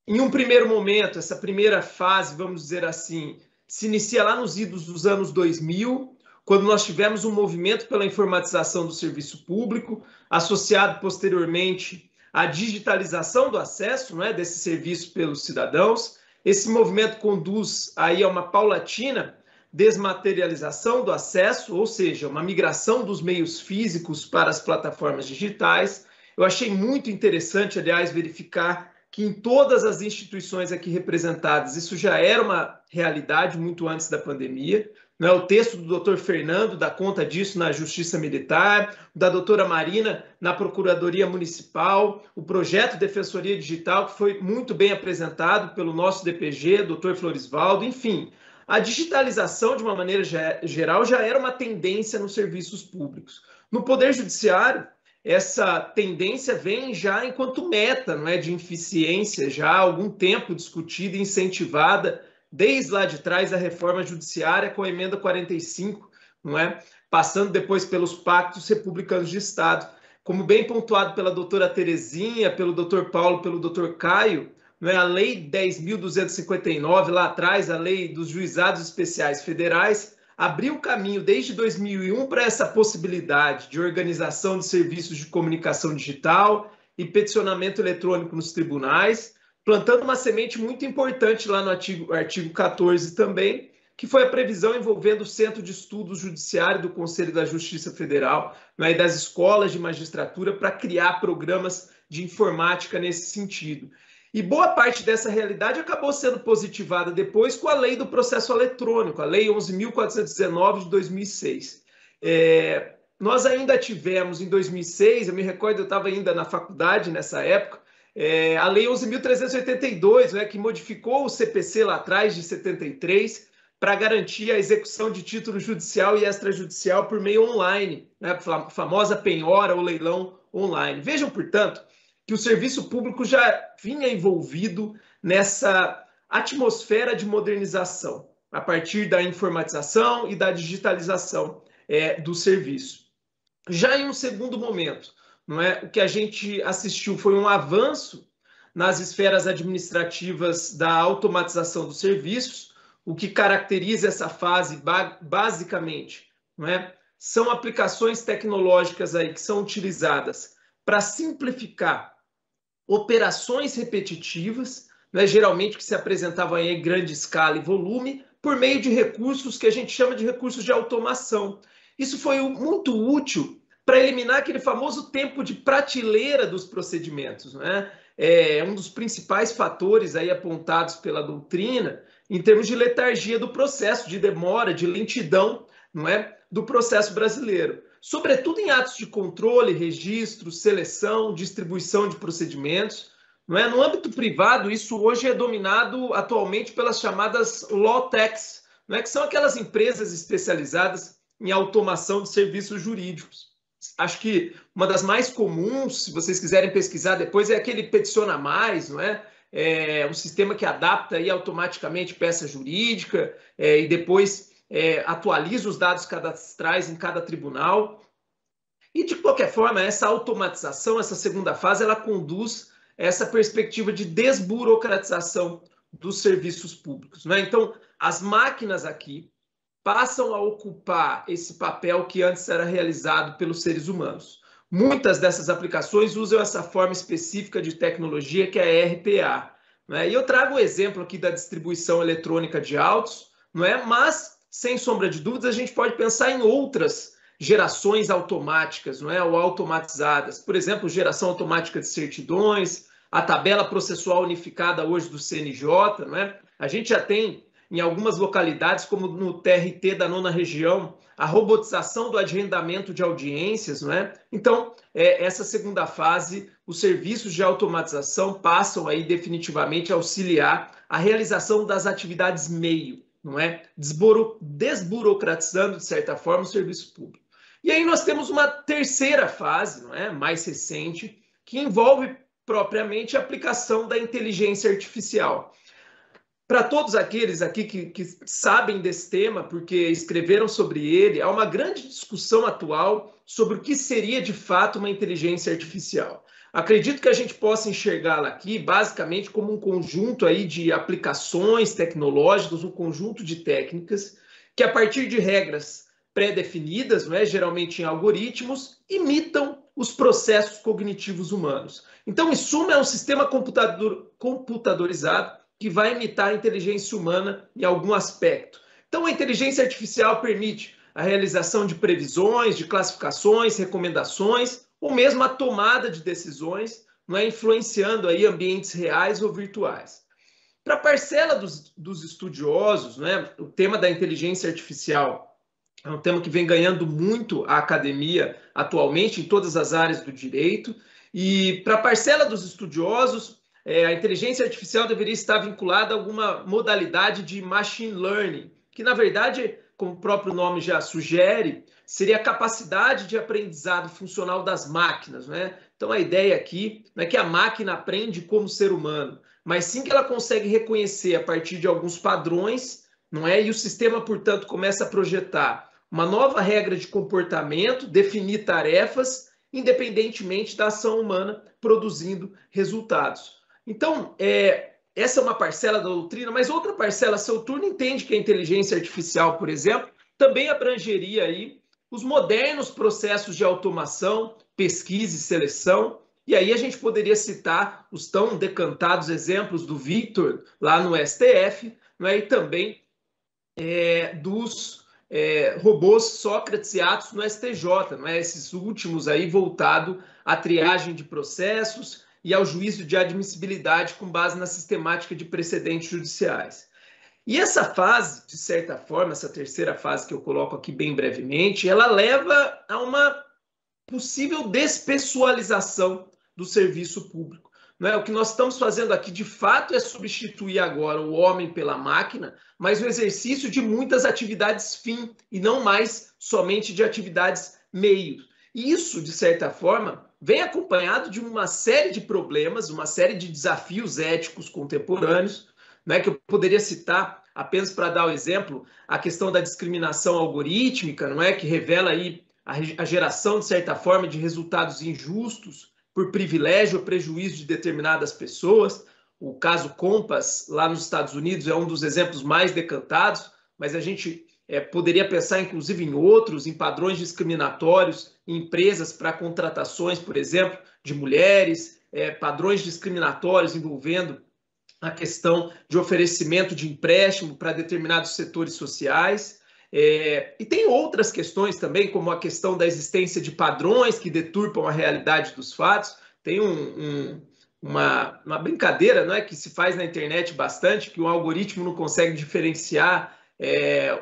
Em um primeiro momento, essa primeira fase, vamos dizer assim, se inicia lá nos idos dos anos 2000, quando nós tivemos um movimento pela informatização do serviço público, associado posteriormente à digitalização do acesso, não é, desse serviço pelos cidadãos. Esse movimento conduz aí a uma paulatina desmaterialização do acesso, ou seja, uma migração dos meios físicos para as plataformas digitais. Eu achei muito interessante, aliás, verificar que em todas as instituições aqui representadas isso já era uma realidade muito antes da pandemia. Né? O texto do Dr. Fernando dá conta disso na Justiça Militar, da doutora Marina na Procuradoria Municipal, o projeto Defensoria Digital, que foi muito bem apresentado pelo nosso DPG, Dr. Florisvaldo, enfim. A digitalização, de uma maneira geral, já era uma tendência nos serviços públicos. No Poder Judiciário, essa tendência vem já enquanto meta, não é, de eficiência, já há algum tempo discutida e incentivada, desde lá de trás, a reforma judiciária com a emenda 45, não é, passando depois pelos pactos republicanos de Estado. Como bem pontuado pela doutora Terezinha, pelo doutor Paulo, pelo doutor Caio, não é, a Lei 10.259, lá atrás, a Lei dos Juizados Especiais Federais, abriu o caminho desde 2001 para essa possibilidade de organização de serviços de comunicação digital e peticionamento eletrônico nos tribunais, plantando uma semente muito importante lá no artigo 14 também, que foi a previsão envolvendo o Centro de Estudos Judiciário do Conselho da Justiça Federal, né, e das escolas de magistratura para criar programas de informática nesse sentido. E boa parte dessa realidade acabou sendo positivada depois com a Lei do Processo Eletrônico, a Lei 11.419 de 2006. Nós ainda tivemos, em 2006, eu me recordo, eu estava ainda na faculdade nessa época, a Lei 11.382, né, que modificou o CPC lá atrás, de 73, para garantir a execução de título judicial e extrajudicial por meio online, né, a famosa penhora ou leilão online. Vejam, portanto, que o serviço público já vinha envolvido nessa atmosfera de modernização, a partir da informatização e da digitalização do serviço. Já em um segundo momento, não é, o que a gente assistiu foi um avanço nas esferas administrativas da automatização dos serviços. O que caracteriza essa fase, basicamente, não é, são aplicações tecnológicas aí que são utilizadas para simplificar operações repetitivas, né, geralmente que se apresentavam em grande escala e volume, por meio de recursos que a gente chama de recursos de automação. Isso foi muito útil para eliminar aquele famoso tempo de prateleira dos procedimentos, né? é um dos principais fatores aí apontados pela doutrina em termos de letargia do processo, de demora, de lentidão, não é, do processo brasileiro. Sobretudo em atos de controle, registro, seleção, distribuição de procedimentos. Não é? No âmbito privado, isso hoje é dominado atualmente pelas chamadas law techs, não é? Que são aquelas empresas especializadas em automação de serviços jurídicos. Acho que uma das mais comuns, se vocês quiserem pesquisar depois, é aquele Peticiona Mais, não é? É um sistema que adapta aí automaticamente peça jurídica e depois atualiza os dados cadastrais em cada tribunal. E, de qualquer forma, essa automatização, essa segunda fase, ela conduz essa perspectiva de desburocratização dos serviços públicos, né? Então, as máquinas aqui passam a ocupar esse papel que antes era realizado pelos seres humanos. Muitas dessas aplicações usam essa forma específica de tecnologia que é a RPA, né? E eu trago o exemplo aqui da distribuição eletrônica de autos, não é? Mas, sem sombra de dúvidas, a gente pode pensar em outras gerações automáticas, não é? Ou automatizadas. Por exemplo, geração automática de certidões, a tabela processual unificada hoje do CNJ, não é? A gente já tem em algumas localidades, como no TRT da 9ª região, a robotização do agendamento de audiências, não é? Então, essa segunda fase, os serviços de automatização passam aí definitivamente a auxiliar a realização das atividades meio, não é? Desburocratizando, de certa forma, o serviço público. E aí nós temos uma terceira fase, não é? Mais recente, que envolve propriamente a aplicação da inteligência artificial. Para todos aqueles aqui que sabem desse tema, porque escreveram sobre ele, há uma grande discussão atual sobre o que seria de fato uma inteligência artificial. Acredito que a gente possa enxergá-la aqui basicamente como um conjunto aí de aplicações tecnológicas, um conjunto de técnicas que, a partir de regras pré-definidas, não é, geralmente em algoritmos, imitam os processos cognitivos humanos. Então, em suma, é um sistema computadorizado que vai imitar a inteligência humana em algum aspecto. Então, a inteligência artificial permite a realização de previsões, de classificações, recomendações, ou mesmo a tomada de decisões, não é, influenciando aí ambientes reais ou virtuais. Para a parcela dos estudiosos, não é, o tema da inteligência artificial é um tema que vem ganhando muito a academia atualmente em todas as áreas do direito, e para a parcela dos estudiosos, a inteligência artificial deveria estar vinculada a alguma modalidade de machine learning, que, na verdade, como o próprio nome já sugere, seria a capacidade de aprendizado funcional das máquinas, né? Então, a ideia aqui não é que a máquina aprende como ser humano, mas sim que ela consegue reconhecer a partir de alguns padrões, não é? E o sistema, portanto, começa a projetar uma nova regra de comportamento, definir tarefas, independentemente da ação humana produzindo resultados. Então, essa é uma parcela da doutrina, mas outra parcela, seu turno, entende que a inteligência artificial, por exemplo, também abrangeria aí os modernos processos de automação, pesquisa e seleção, e aí a gente poderia citar os tão decantados exemplos do Victor, lá no STF, não é? E também dos robôs Sócrates e Atos no STJ, não é? Esses últimos aí voltado à triagem de processos e ao juízo de admissibilidade com base na sistemática de precedentes judiciais. E essa fase, de certa forma, essa terceira fase que eu coloco aqui bem brevemente, ela leva a uma possível despessoalização do serviço público. Não é? O que nós estamos fazendo aqui, de fato, é substituir agora o homem pela máquina, mas o exercício de muitas atividades fim e não mais somente de atividades meio. E isso, de certa forma, vem acompanhado de uma série de problemas, uma série de desafios éticos contemporâneos, né, que eu poderia citar apenas para dar o exemplo, a questão da discriminação algorítmica, não é, que revela aí a geração, de certa forma, de resultados injustos por privilégio ou prejuízo de determinadas pessoas. O caso Compass, lá nos Estados Unidos, é um dos exemplos mais decantados, mas a gente poderia pensar, inclusive, em outros, em padrões discriminatórios em empresas para contratações, por exemplo, de mulheres, padrões discriminatórios envolvendo a questão de oferecimento de empréstimo para determinados setores sociais. E tem outras questões também, como a questão da existência de padrões que deturpam a realidade dos fatos. Tem um uma brincadeira, não é, que se faz na internet bastante, que o algoritmo não consegue diferenciar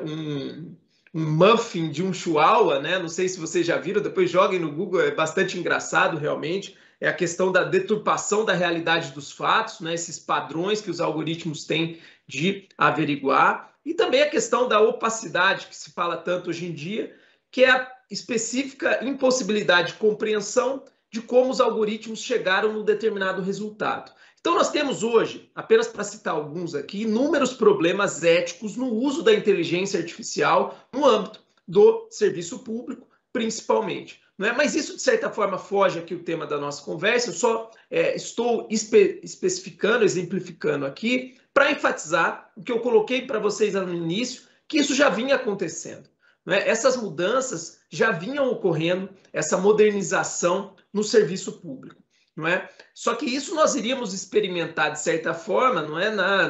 um muffin de um chihuahua, né? Não sei se vocês já viram, depois joguem no Google, é bastante engraçado realmente. É a questão da deturpação da realidade dos fatos, né? Esses padrões que os algoritmos têm de averiguar. E também a questão da opacidade, que se fala tanto hoje em dia, que é a específica impossibilidade de compreensão de como os algoritmos chegaram num determinado resultado. Então, nós temos hoje, apenas para citar alguns aqui, inúmeros problemas éticos no uso da inteligência artificial no âmbito do serviço público, principalmente. Não é? Mas isso, de certa forma, foge aqui o tema da nossa conversa. Eu só estou especificando, exemplificando aqui, para enfatizar o que eu coloquei para vocês no início, que isso já vinha acontecendo. Não é? Essas mudanças já vinham ocorrendo, essa modernização no serviço público. Não é? Só que isso nós iríamos experimentar, de certa forma, não é?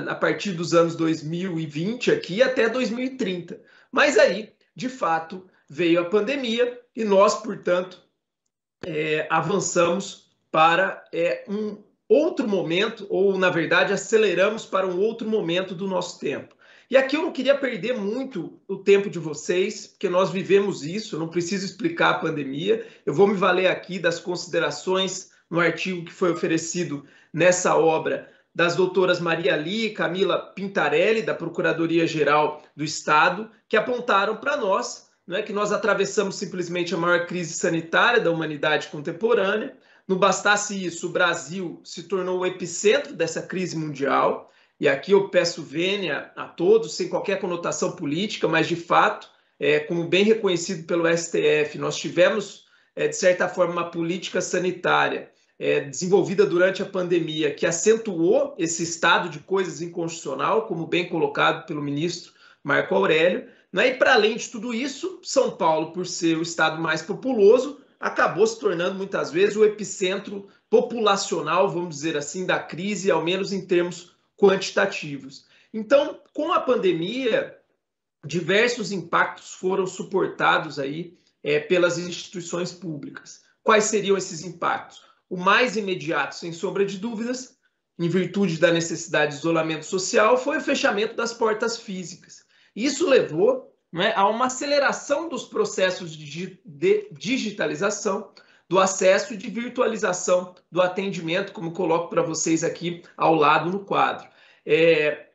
A partir dos anos 2020 aqui até 2030. Mas aí, de fato, veio a pandemia e nós, portanto, avançamos para um outro momento, ou, na verdade, aceleramos para um outro momento do nosso tempo. E aqui eu não queria perder muito o tempo de vocês, porque nós vivemos isso, eu não preciso explicar a pandemia, eu vou me valer aqui das considerações no artigo que foi oferecido nessa obra das doutoras Maria Lia e Camila Pintarelli, da Procuradoria-Geral do Estado, que apontaram para nós, não é, que nós atravessamos simplesmente a maior crise sanitária da humanidade contemporânea. Não bastasse isso, o Brasil se tornou o epicentro dessa crise mundial, e aqui eu peço vênia a todos, sem qualquer conotação política, mas de fato, como bem reconhecido pelo STF, nós tivemos, de certa forma, uma política sanitária desenvolvida durante a pandemia, que acentuou esse estado de coisas inconstitucional, como bem colocado pelo ministro Marco Aurélio. Né? E, para além de tudo isso, São Paulo, por ser o estado mais populoso, acabou se tornando, muitas vezes, o epicentro populacional, vamos dizer assim, da crise, ao menos em termos quantitativos. Então, com a pandemia, diversos impactos foram suportados aí, pelas instituições públicas. Quais seriam esses impactos? O mais imediato, sem sombra de dúvidas, em virtude da necessidade de isolamento social, foi o fechamento das portas físicas. Isso levou, né, a uma aceleração dos processos de digitalização, do acesso e de virtualização do atendimento, como coloco para vocês aqui ao lado no quadro.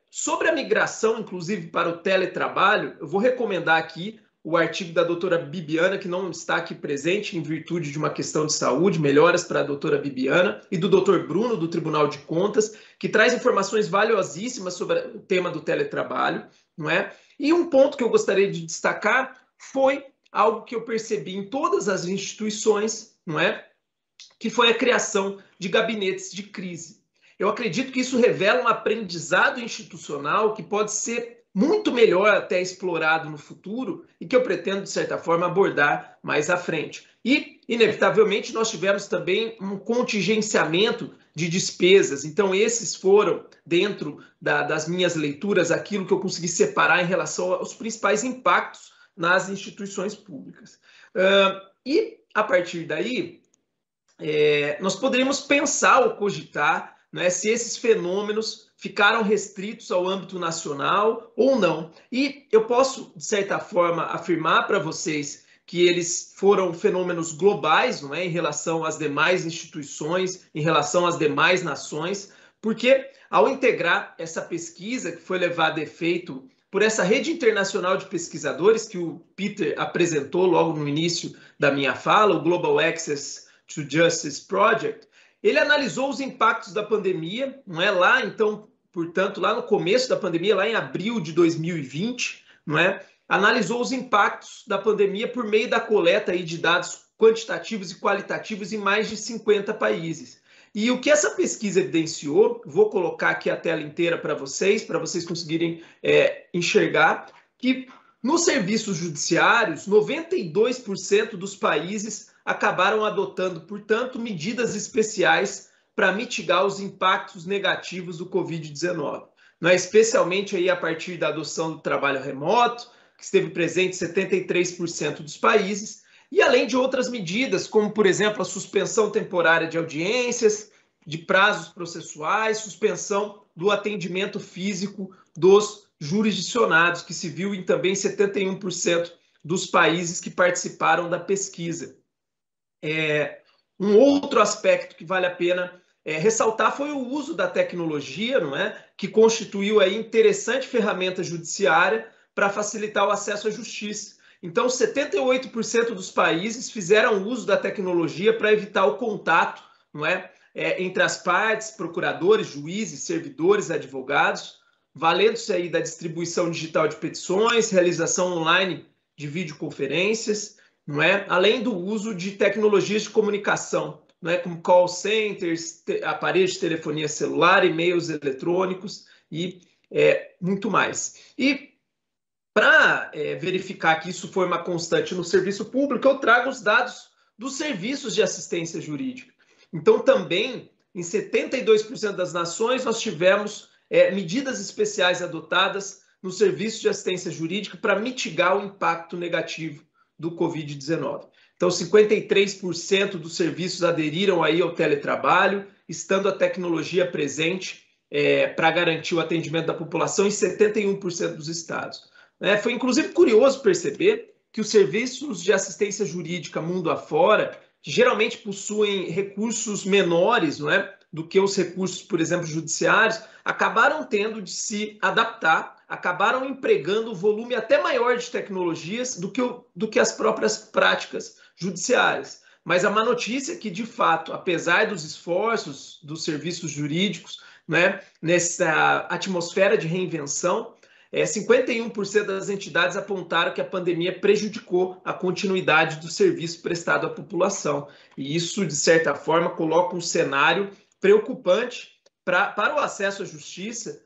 Sobre a migração, inclusive, para o teletrabalho, eu vou recomendar aqui o artigo da doutora Bibiana, que não está aqui presente em virtude de uma questão de saúde, melhoras para a doutora Bibiana, e do doutor Bruno, do Tribunal de Contas, que traz informações valiosíssimas sobre o tema do teletrabalho, não é? E um ponto que eu gostaria de destacar foi algo que eu percebi em todas as instituições, não é? Que foi a criação de gabinetes de crise. Eu acredito que isso revela um aprendizado institucional que pode ser muito melhor até explorado no futuro e que eu pretendo, de certa forma, abordar mais à frente. E, inevitavelmente, nós tivemos também um contingenciamento de despesas. Então, esses foram, dentro das minhas leituras, aquilo que eu consegui separar em relação aos principais impactos nas instituições públicas. E, a partir daí, nós poderíamos pensar ou cogitar, né, se esses fenômenos ficaram restritos ao âmbito nacional ou não. E eu posso, de certa forma, afirmar para vocês que eles foram fenômenos globais, não é, em relação às demais instituições, em relação às demais nações, porque ao integrar essa pesquisa que foi levada a efeito por essa rede internacional de pesquisadores que o Peter apresentou logo no início da minha fala, o Global Access to Justice Project, ele analisou os impactos da pandemia, não é, lá, então, portanto, lá no começo da pandemia, lá em abril de 2020, não é, analisou os impactos da pandemia por meio da coleta aí de dados quantitativos e qualitativos em mais de 50 países. E o que essa pesquisa evidenciou, vou colocar aqui a tela inteira para vocês conseguirem enxergar, que nos serviços judiciários, 92% dos países acabaram adotando, portanto, medidas especiais para mitigar os impactos negativos do Covid-19. Especialmente aí a partir da adoção do trabalho remoto, que esteve presente em 73% dos países, e além de outras medidas, como, por exemplo, a suspensão temporária de audiências, de prazos processuais, suspensão do atendimento físico dos jurisdicionados, que se viu em também 71% dos países que participaram da pesquisa. Um outro aspecto que vale a pena ressaltar foi o uso da tecnologia, não é? Que constituiu aí interessante ferramenta judiciária para facilitar o acesso à justiça. Então, 78% dos países fizeram uso da tecnologia para evitar o contato, não é? Entre as partes, procuradores, juízes, servidores, advogados, valendo-se aí da distribuição digital de petições, realização online de videoconferências, não é? Além do uso de tecnologias de comunicação, não é? Como call centers, aparelhos de telefonia celular, e-mails eletrônicos e muito mais. E para verificar que isso foi uma constante no serviço público, eu trago os dados dos serviços de assistência jurídica. Então, também, em 72% das nações, nós tivemos medidas especiais adotadas no serviço de assistência jurídica para mitigar o impacto negativo do Covid-19. Então, 53% dos serviços aderiram aí ao teletrabalho, estando a tecnologia presente para garantir o atendimento da população em 71% dos estados. Foi, inclusive, curioso perceber que os serviços de assistência jurídica mundo afora, que geralmente possuem recursos menores, não é, do que os recursos, por exemplo, judiciários, acabaram tendo de se adaptar, acabaram empregando um volume até maior de tecnologias do que as próprias práticas judiciárias. Mas a má notícia é que, de fato, apesar dos esforços dos serviços jurídicos, né, nessa atmosfera de reinvenção, 51% das entidades apontaram que a pandemia prejudicou a continuidade do serviço prestado à população. E isso, de certa forma, coloca um cenário preocupante para o acesso à justiça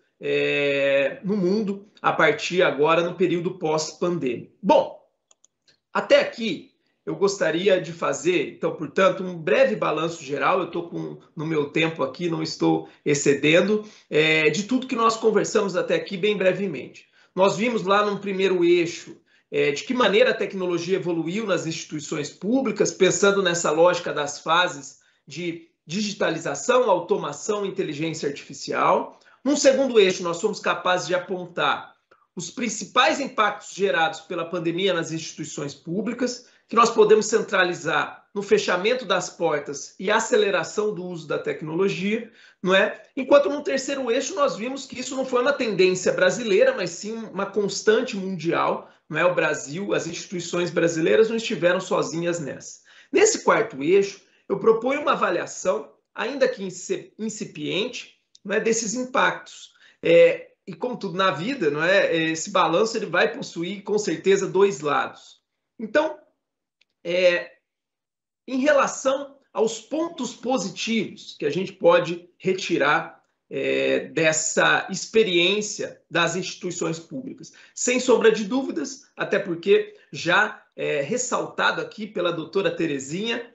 no mundo a partir agora no período pós-pandêmico. Bom, até aqui eu gostaria de fazer, então, portanto, um breve balanço geral. Eu estou no meu tempo aqui, não estou excedendo, de tudo que nós conversamos até aqui, bem brevemente. Nós vimos lá num primeiro eixo de que maneira a tecnologia evoluiu nas instituições públicas, pensando nessa lógica das fases de digitalização, automação e inteligência artificial. Num segundo eixo, nós somos capazes de apontar os principais impactos gerados pela pandemia nas instituições públicas, que nós podemos centralizar no fechamento das portas e aceleração do uso da tecnologia, não é? Enquanto no terceiro eixo nós vimos que isso não foi uma tendência brasileira, mas sim uma constante mundial, não é? O Brasil, as instituições brasileiras não estiveram sozinhas nessa. Nesse quarto eixo, eu proponho uma avaliação, ainda que incipiente, não é, desses impactos. E como tudo na vida, não é, esse balanço ele vai possuir, com certeza, dois lados. Então, em relação aos pontos positivos que a gente pode retirar dessa experiência das instituições públicas, sem sombra de dúvidas, até porque já ressaltado aqui pela doutora Terezinha,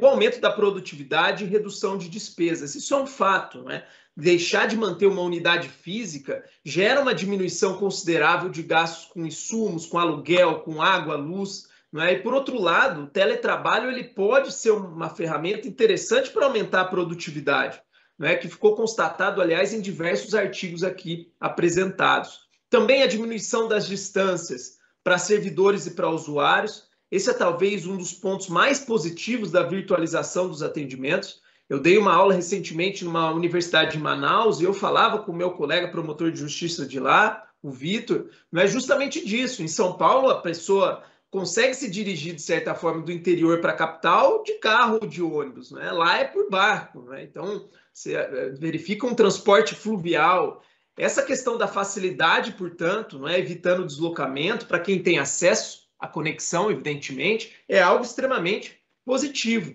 o aumento da produtividade e redução de despesas. Isso é um fato, não é? Deixar de manter uma unidade física gera uma diminuição considerável de gastos com insumos, com aluguel, com água, luz, não é? E, por outro lado, o teletrabalho ele pode ser uma ferramenta interessante para aumentar a produtividade, não é? Que ficou constatado, aliás, em diversos artigos aqui apresentados. Também a diminuição das distâncias para servidores e para usuários. Esse é talvez um dos pontos mais positivos da virtualização dos atendimentos. Eu dei uma aula recentemente numa universidade de Manaus e eu falava com o meu colega promotor de justiça de lá, o Vitor, não é justamente disso. Em São Paulo, a pessoa consegue se dirigir, de certa forma, do interior para a capital de carro ou de ônibus, né? Lá é por barco, né? Então, você verifica um transporte fluvial. Essa questão da facilidade, portanto, não é, evitando o deslocamento para quem tem acesso à conexão, evidentemente, é algo extremamente positivo.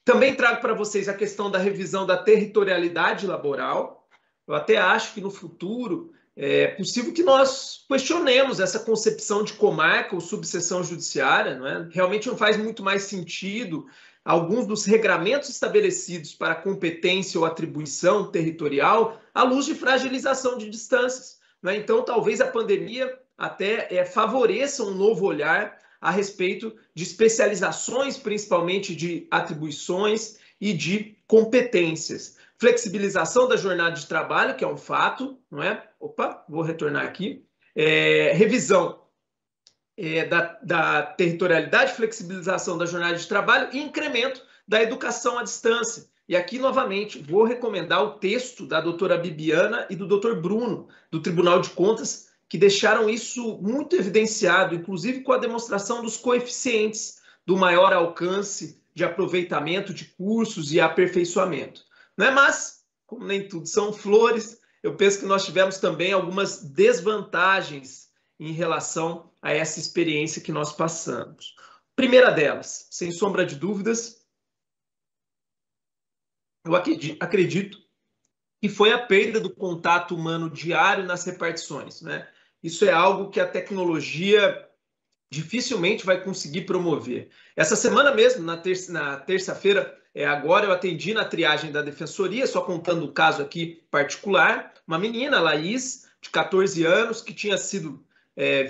Também trago para vocês a questão da revisão da territorialidade laboral. Eu até acho que no futuro é possível que nós questionemos essa concepção de comarca ou subseção judiciária, não é? Realmente não faz muito mais sentido alguns dos regramentos estabelecidos para competência ou atribuição territorial à luz de fragilização de distâncias, não é? Então, talvez a pandemia até favoreça um novo olhar a respeito de especializações, principalmente de atribuições e de competências. Flexibilização da jornada de trabalho, que é um fato, não é? Opa, vou retornar aqui. Revisão da territorialidade, flexibilização da jornada de trabalho e incremento da educação à distância. E aqui, novamente, vou recomendar o texto da doutora Bibiana e do doutor Bruno, do Tribunal de Contas, que deixaram isso muito evidenciado, inclusive com a demonstração dos coeficientes do maior alcance de aproveitamento de cursos e aperfeiçoamento. Não é? Mas, como nem tudo são flores, eu penso que nós tivemos também algumas desvantagens em relação a essa experiência que nós passamos. Primeira delas, sem sombra de dúvidas, eu acredito que foi a perda do contato humano diário nas repartições, né? Isso é algo que a tecnologia dificilmente vai conseguir promover. Essa semana mesmo, na terça-feira, agora eu atendi na triagem da Defensoria, só contando um caso aqui particular, uma menina, Laís, de 14 anos, que tinha sido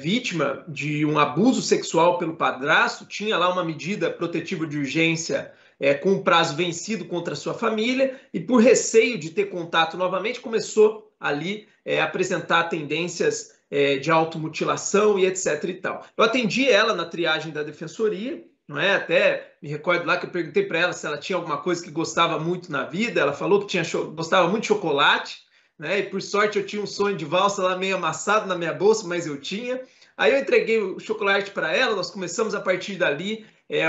vítima de um abuso sexual pelo padrasto, tinha lá uma medida protetiva de urgência com um prazo vencido contra a sua família e por receio de ter contato novamente, começou ali a apresentar tendências de automutilação e etc e tal. Eu atendi ela na triagem da Defensoria, não é? Até me recordo lá que eu perguntei para ela se ela tinha alguma coisa que gostava muito na vida, ela falou que gostava muito de chocolate, né? E por sorte eu tinha um sonho de valsa lá meio amassado na minha bolsa, mas eu tinha. Aí eu entreguei o chocolate para ela, nós começamos a partir dali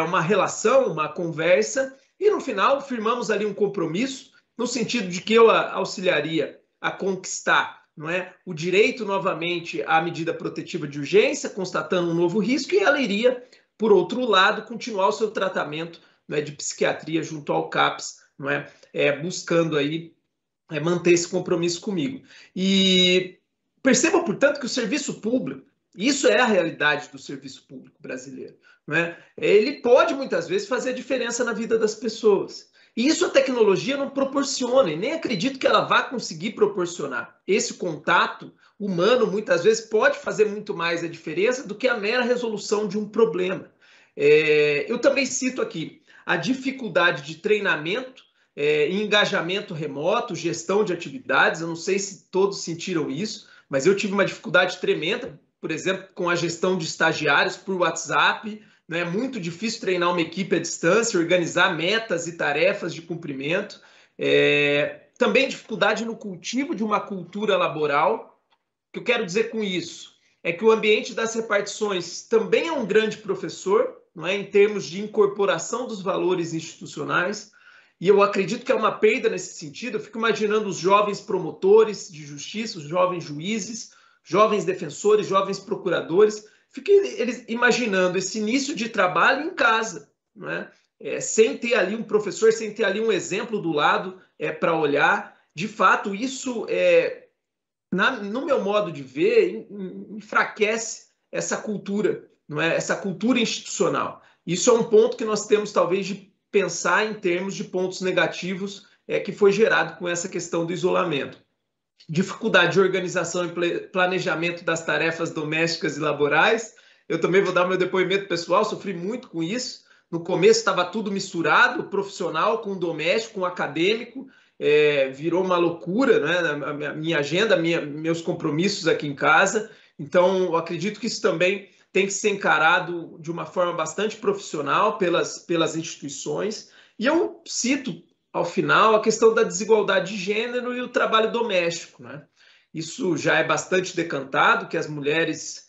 uma relação, uma conversa, e no final firmamos ali um compromisso, no sentido de que eu a auxiliaria a conquistar, não é, o direito novamente à medida protetiva de urgência, constatando um novo risco, e ela iria, por outro lado, continuar o seu tratamento, não é, de psiquiatria junto ao CAPS, não é, buscando aí manter esse compromisso comigo. E perceba, portanto, que o serviço público, isso é a realidade do serviço público brasileiro, não é? Ele pode, muitas vezes, fazer diferença na vida das pessoas. E isso a tecnologia não proporciona, e nem acredito que ela vá conseguir proporcionar. Esse contato humano, muitas vezes, pode fazer muito mais a diferença do que a mera resolução de um problema. Eu também cito aqui a dificuldade de treinamento, engajamento remoto, gestão de atividades. Eu não sei se todos sentiram isso, mas eu tive uma dificuldade tremenda, por exemplo, com a gestão de estagiários por WhatsApp. É muito difícil treinar uma equipe à distância, organizar metas e tarefas de cumprimento. Também dificuldade no cultivo de uma cultura laboral. O que eu quero dizer com isso é que o ambiente das repartições também é um grande professor, não é, em termos de incorporação dos valores institucionais, e eu acredito que é uma perda nesse sentido. Eu fico imaginando os jovens promotores de justiça, os jovens juízes, jovens defensores, jovens procuradores, fiquei eles imaginando esse início de trabalho em casa, não é? Sem ter ali um professor, sem ter ali um exemplo do lado para olhar. De fato, isso, no meu modo de ver, enfraquece essa cultura, não é? Essa cultura institucional. Isso é um ponto que nós temos, talvez, de pensar em termos de pontos negativos que foi gerado com essa questão do isolamento. Dificuldade de organização e planejamento das tarefas domésticas e laborais. Eu também vou dar meu depoimento pessoal, sofri muito com isso. No começo estava tudo misturado, o profissional com o doméstico, com o acadêmico, virou uma loucura, né? A minha agenda, meus compromissos aqui em casa. Então, eu acredito que isso também tem que ser encarado de uma forma bastante profissional pelas instituições. E eu cito, ao final, a questão da desigualdade de gênero e o trabalho doméstico, né? Isso já é bastante decantado, que as mulheres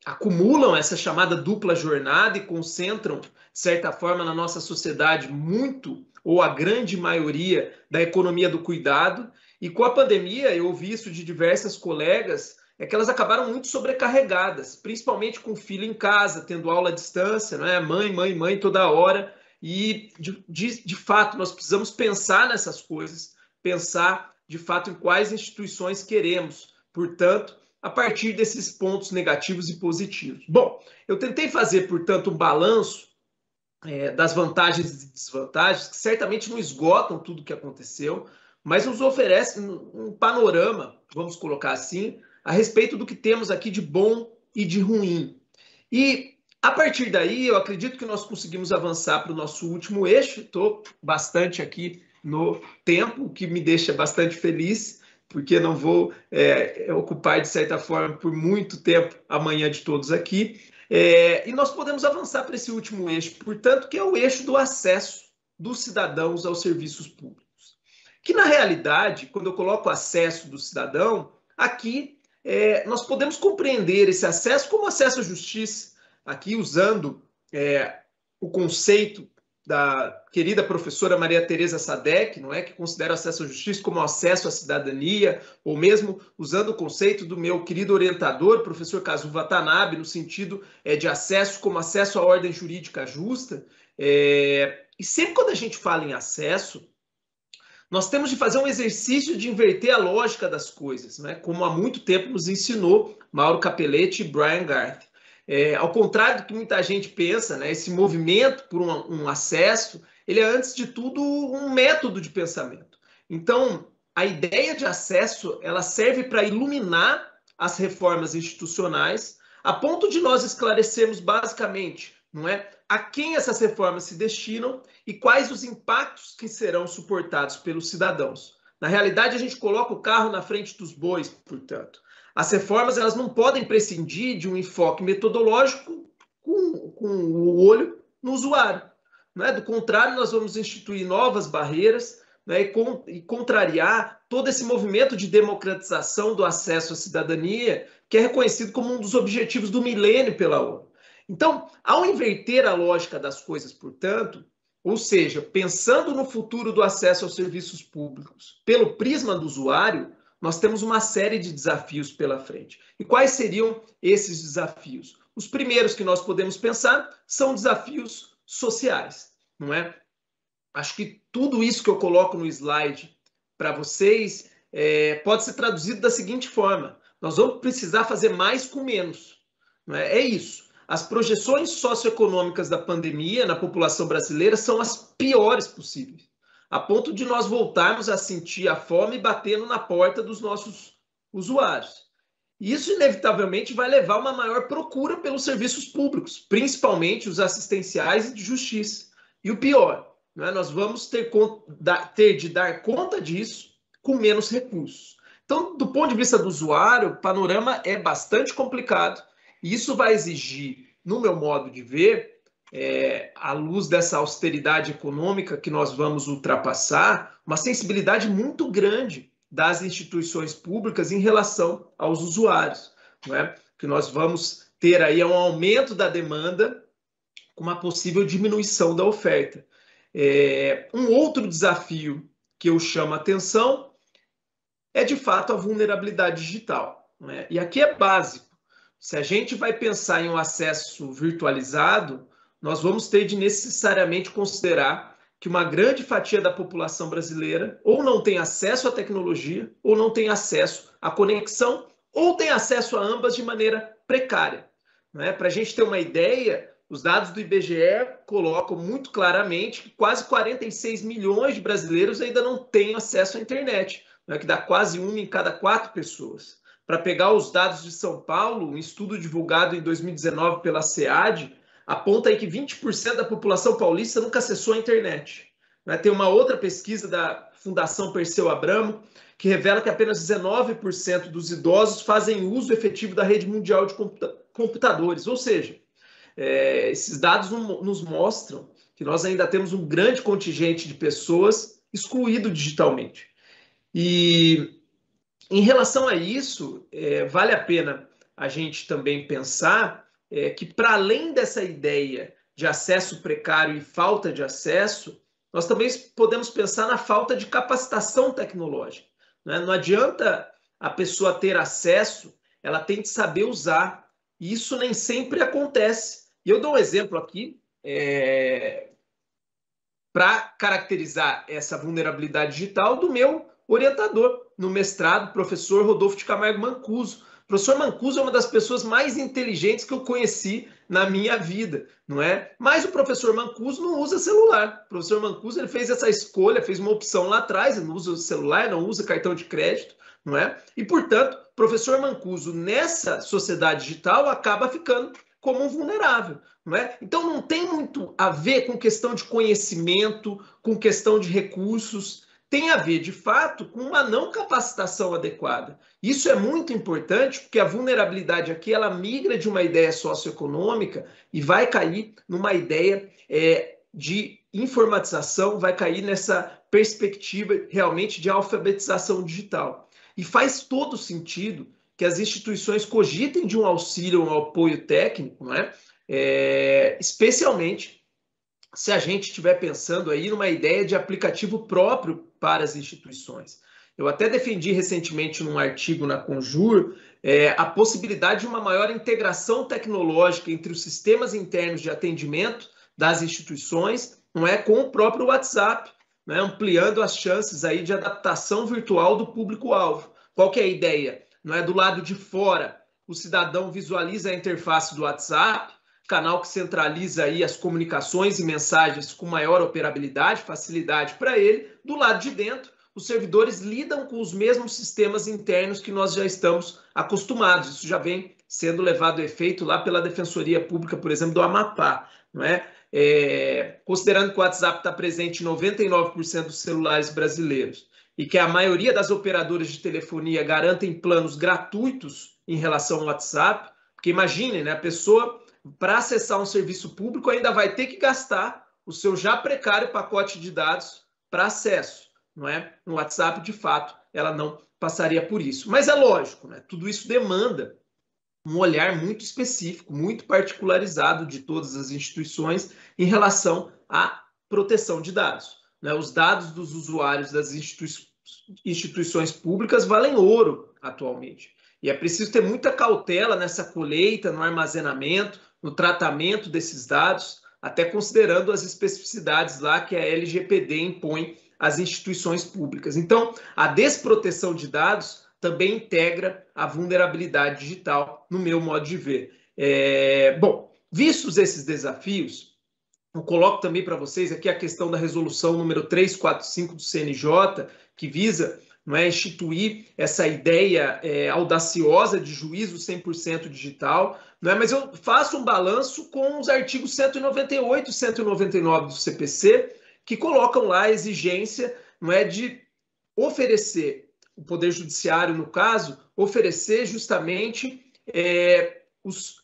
acumulam essa chamada dupla jornada e concentram, de certa forma, na nossa sociedade muito, ou a grande maioria, da economia do cuidado. E com a pandemia, eu ouvi isso de diversas colegas, que elas acabaram muito sobrecarregadas, principalmente com o filho em casa, tendo aula à distância, não é? Mãe toda hora. E, de fato, nós precisamos pensar nessas coisas, pensar, de fato, em quais instituições queremos. Portanto, a partir desses pontos negativos e positivos. Bom, eu tentei fazer, portanto, um balanço das vantagens e desvantagens, que certamente não esgotam tudo o que aconteceu, mas nos oferecem um panorama, vamos colocar assim, a respeito do que temos aqui de bom e de ruim. E a partir daí, eu acredito que nós conseguimos avançar para o nosso último eixo. Estou bastante aqui no tempo, o que me deixa bastante feliz, porque não vou ocupar, de certa forma, por muito tempo a manhã de todos aqui. E nós podemos avançar para esse último eixo, portanto, que é o eixo do acesso dos cidadãos aos serviços públicos. Que, na realidade, quando eu coloco acesso do cidadão, aqui nós podemos compreender esse acesso como acesso à justiça, aqui usando o conceito da querida professora Maria Tereza Sadek, não é, que considera o acesso à justiça como acesso à cidadania, ou mesmo usando o conceito do meu querido orientador, professor Kazu Watanabe, no sentido de acesso como acesso à ordem jurídica justa. E sempre quando a gente fala em acesso, nós temos de fazer um exercício de inverter a lógica das coisas, né? Como há muito tempo nos ensinou Mauro Capelletti e Brian Garth. Ao contrário do que muita gente pensa, né, esse movimento por um acesso, ele é, antes de tudo, um método de pensamento. Então, a ideia de acesso, ela serve para iluminar as reformas institucionais, a ponto de nós esclarecermos basicamente, não é, a quem essas reformas se destinam e quais os impactos que serão suportados pelos cidadãos. Na realidade, a gente coloca o carro na frente dos bois, portanto. As reformas, elas não podem prescindir de um enfoque metodológico com o olho no usuário, né? Do contrário, nós vamos instituir novas barreiras, né, e contrariar todo esse movimento de democratização do acesso à cidadania, que é reconhecido como um dos objetivos do milênio pela ONU. Então, ao inverter a lógica das coisas, portanto, ou seja, pensando no futuro do acesso aos serviços públicos pelo prisma do usuário, nós temos uma série de desafios pela frente. E quais seriam esses desafios? Os primeiros que nós podemos pensar são desafios sociais, não é? Acho que tudo isso que eu coloco no slide para vocês pode ser traduzido da seguinte forma: nós vamos precisar fazer mais com menos, não é? É isso. As projeções socioeconômicas da pandemia na população brasileira são as piores possíveis, a ponto de nós voltarmos a sentir a fome batendo na porta dos nossos usuários. E isso, inevitavelmente, vai levar a uma maior procura pelos serviços públicos, principalmente os assistenciais e de justiça. E o pior, né, nós vamos ter de dar conta disso com menos recursos. Então, do ponto de vista do usuário, o panorama é bastante complicado. E isso vai exigir, no meu modo de ver, à luz dessa austeridade econômica que nós vamos ultrapassar, uma sensibilidade muito grande das instituições públicas em relação aos usuários, não é? Que nós vamos ter aí um aumento da demanda com uma possível diminuição da oferta. Um outro desafio que eu chamo a atenção é, de fato, a vulnerabilidade digital, não é? E aqui é básico. Se a gente vai pensar em um acesso virtualizado, nós vamos ter de necessariamente considerar que uma grande fatia da população brasileira ou não tem acesso à tecnologia, ou não tem acesso à conexão, ou tem acesso a ambas de maneira precária. Para a gente ter uma ideia, os dados do IBGE colocam muito claramente que quase 46 milhões de brasileiros ainda não têm acesso à internet, que dá quase 1 em cada 4 pessoas. Para pegar os dados de São Paulo, um estudo divulgado em 2019 pela SEAD aponta aí que 20% da população paulista nunca acessou a internet. Tem uma outra pesquisa da Fundação Perseu Abramo que revela que apenas 19% dos idosos fazem uso efetivo da rede mundial de computadores. Ou seja, esses dados nos mostram que nós ainda temos um grande contingente de pessoas excluído digitalmente. E em relação a isso, vale a pena a gente também pensar que, para além dessa ideia de acesso precário e falta de acesso, nós também podemos pensar na falta de capacitação tecnológica. Não adianta a pessoa ter acesso, ela tem que saber usar. E isso nem sempre acontece. E eu dou um exemplo aqui para caracterizar essa vulnerabilidade digital do meu orientador no mestrado, professor Rodolfo de Camargo Mancuso. O professor Mancuso é uma das pessoas mais inteligentes que eu conheci na minha vida, não é? Mas o professor Mancuso não usa celular. O professor Mancuso, ele fez essa escolha, fez uma opção lá atrás, ele não usa celular, não usa cartão de crédito, não é? E, portanto, o professor Mancuso, nessa sociedade digital, acaba ficando como um vulnerável, não é? Então não tem muito a ver com questão de conhecimento, com questão de recursos, tem a ver, de fato, com uma não capacitação adequada. Isso é muito importante, porque a vulnerabilidade aqui, ela migra de uma ideia socioeconômica e vai cair numa ideia de informatização, vai cair nessa perspectiva realmente de alfabetização digital. E faz todo sentido que as instituições cogitem de um auxílio, um apoio técnico, né? Especialmente se a gente estiver pensando aí numa ideia de aplicativo próprio para as instituições. Eu até defendi recentemente num artigo na Conjur a possibilidade de uma maior integração tecnológica entre os sistemas internos de atendimento das instituições, não é, com o próprio WhatsApp, né, ampliando as chances aí de adaptação virtual do público-alvo. Qual que é a ideia? Não é, do lado de fora, o cidadão visualiza a interface do WhatsApp, canal que centraliza aí as comunicações e mensagens com maior operabilidade, facilidade para ele. Do lado de dentro, os servidores lidam com os mesmos sistemas internos que nós já estamos acostumados. Isso já vem sendo levado a efeito lá pela Defensoria Pública, por exemplo, do Amapá, não é? Considerando que o WhatsApp está presente em 99% dos celulares brasileiros e que a maioria das operadoras de telefonia garantem planos gratuitos em relação ao WhatsApp, porque imaginem, né, a pessoa, para acessar um serviço público, ainda vai ter que gastar o seu já precário pacote de dados para acesso, não é? No WhatsApp, de fato, ela não passaria por isso. Mas é lógico, né? Tudo isso demanda um olhar muito específico, muito particularizado de todas as instituições em relação à proteção de dados, né? Os dados dos usuários das instituições públicas valem ouro atualmente. E é preciso ter muita cautela nessa colheita, no armazenamento, no tratamento desses dados, até considerando as especificidades lá que a LGPD impõe às instituições públicas. Então, a desproteção de dados também integra a vulnerabilidade digital, no meu modo de ver. Bom, vistos esses desafios, eu coloco também para vocês aqui a questão da resolução número 345 do CNJ, que visa, não é, instituir essa ideia audaciosa de juízo 100% digital, não é? Mas eu faço um balanço com os artigos 198 e 199 do CPC, que colocam lá a exigência, não é, de oferecer, o Poder Judiciário, no caso, oferecer justamente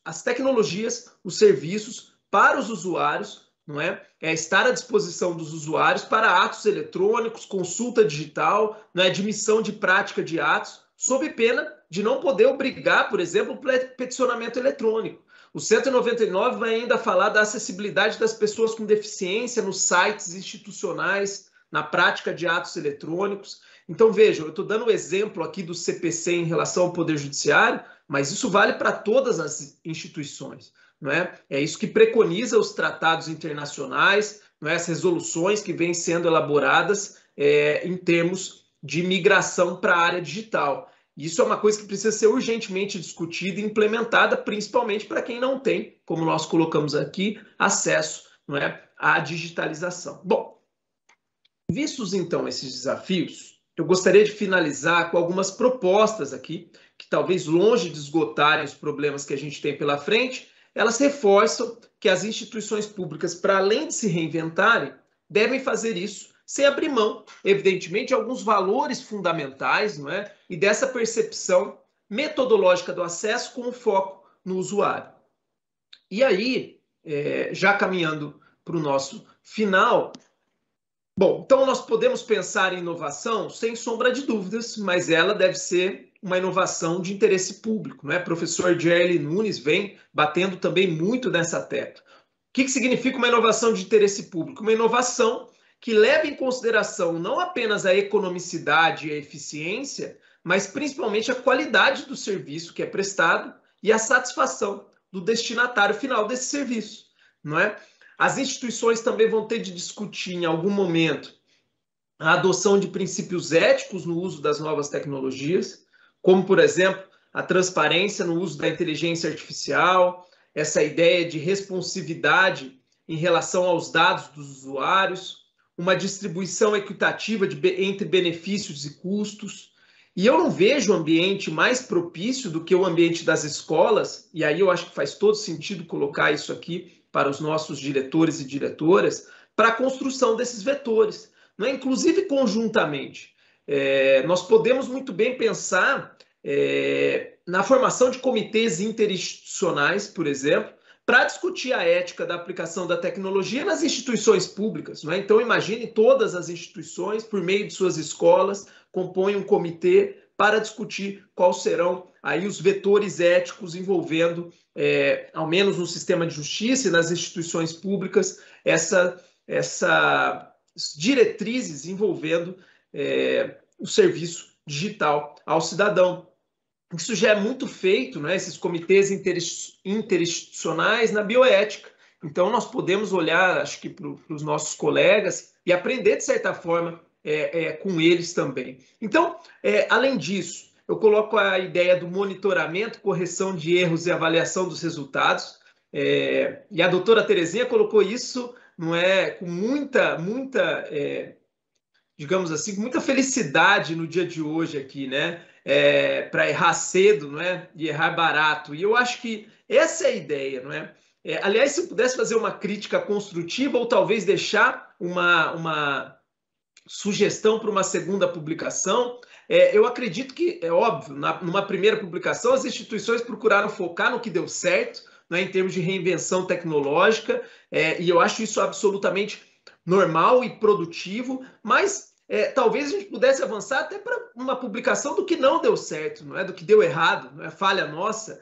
as tecnologias, os serviços para os usuários, não é? Estar à disposição dos usuários para atos eletrônicos, consulta digital, não é? Admissão de prática de atos, sob pena de não poder obrigar, por exemplo, o peticionamento eletrônico. O 199 vai ainda falar da acessibilidade das pessoas com deficiência nos sites institucionais, na prática de atos eletrônicos. Então, vejam, eu estou dando o exemplo aqui do CPC em relação ao Poder Judiciário, mas isso vale para todas as instituições, não é? É isso que preconiza os tratados internacionais, não é? As resoluções que vêm sendo elaboradas em termos de migração para a área digital. Isso é uma coisa que precisa ser urgentemente discutida e implementada, principalmente para quem não tem, como nós colocamos aqui, acesso, não é, à digitalização. Bom, vistos então esses desafios, eu gostaria de finalizar com algumas propostas aqui, que talvez longe de esgotarem os problemas que a gente tem pela frente, elas reforçam que as instituições públicas, para além de se reinventarem, devem fazer isso sem abrir mão, evidentemente, de alguns valores fundamentais, não é? E dessa percepção metodológica do acesso com o foco no usuário. E aí, já caminhando para o nosso final, bom, então nós podemos pensar em inovação sem sombra de dúvidas, mas ela deve ser uma inovação de interesse público, não é? O professor Gerli Nunes vem batendo também muito nessa tecla. O que significa uma inovação de interesse público? Uma inovação que leva em consideração não apenas a economicidade e a eficiência, mas principalmente a qualidade do serviço que é prestado e a satisfação do destinatário final desse serviço, não é? As instituições também vão ter de discutir em algum momento a adoção de princípios éticos no uso das novas tecnologias, como, por exemplo, a transparência no uso da inteligência artificial, essa ideia de responsividade em relação aos dados dos usuários, uma distribuição equitativa entre benefícios e custos. E eu não vejo ambiente mais propício do que o ambiente das escolas, e aí eu acho que faz todo sentido colocar isso aqui para os nossos diretores e diretoras, para a construção desses vetores, não é? Inclusive conjuntamente. Nós podemos muito bem pensar na formação de comitês interinstitucionais, por exemplo, para discutir a ética da aplicação da tecnologia nas instituições públicas, não é? Então, imagine todas as instituições, por meio de suas escolas, compõem um comitê para discutir quais serão aí os vetores éticos envolvendo, ao menos no sistema de justiça e nas instituições públicas, essas diretrizes envolvendo o serviço digital ao cidadão. Isso já é muito feito, né, esses comitês interinstitucionais na bioética. Então, nós podemos olhar, acho que, para os nossos colegas e aprender, de certa forma, com eles também. Então, além disso, eu coloco a ideia do monitoramento, correção de erros e avaliação dos resultados. E a doutora Terezinha colocou isso, não é, com muita digamos assim, com muita felicidade no dia de hoje aqui, né? Para errar cedo, não é? E errar barato. E eu acho que essa é a ideia, não é? Aliás, se eu pudesse fazer uma crítica construtiva ou talvez deixar uma sugestão para uma segunda publicação, eu acredito que, é óbvio, numa primeira publicação, as instituições procuraram focar no que deu certo, né, em termos de reinvenção tecnológica, e eu acho isso absolutamente normal e produtivo, mas talvez a gente pudesse avançar até para uma publicação do que não deu certo, não é? Do que deu errado, não é falha nossa,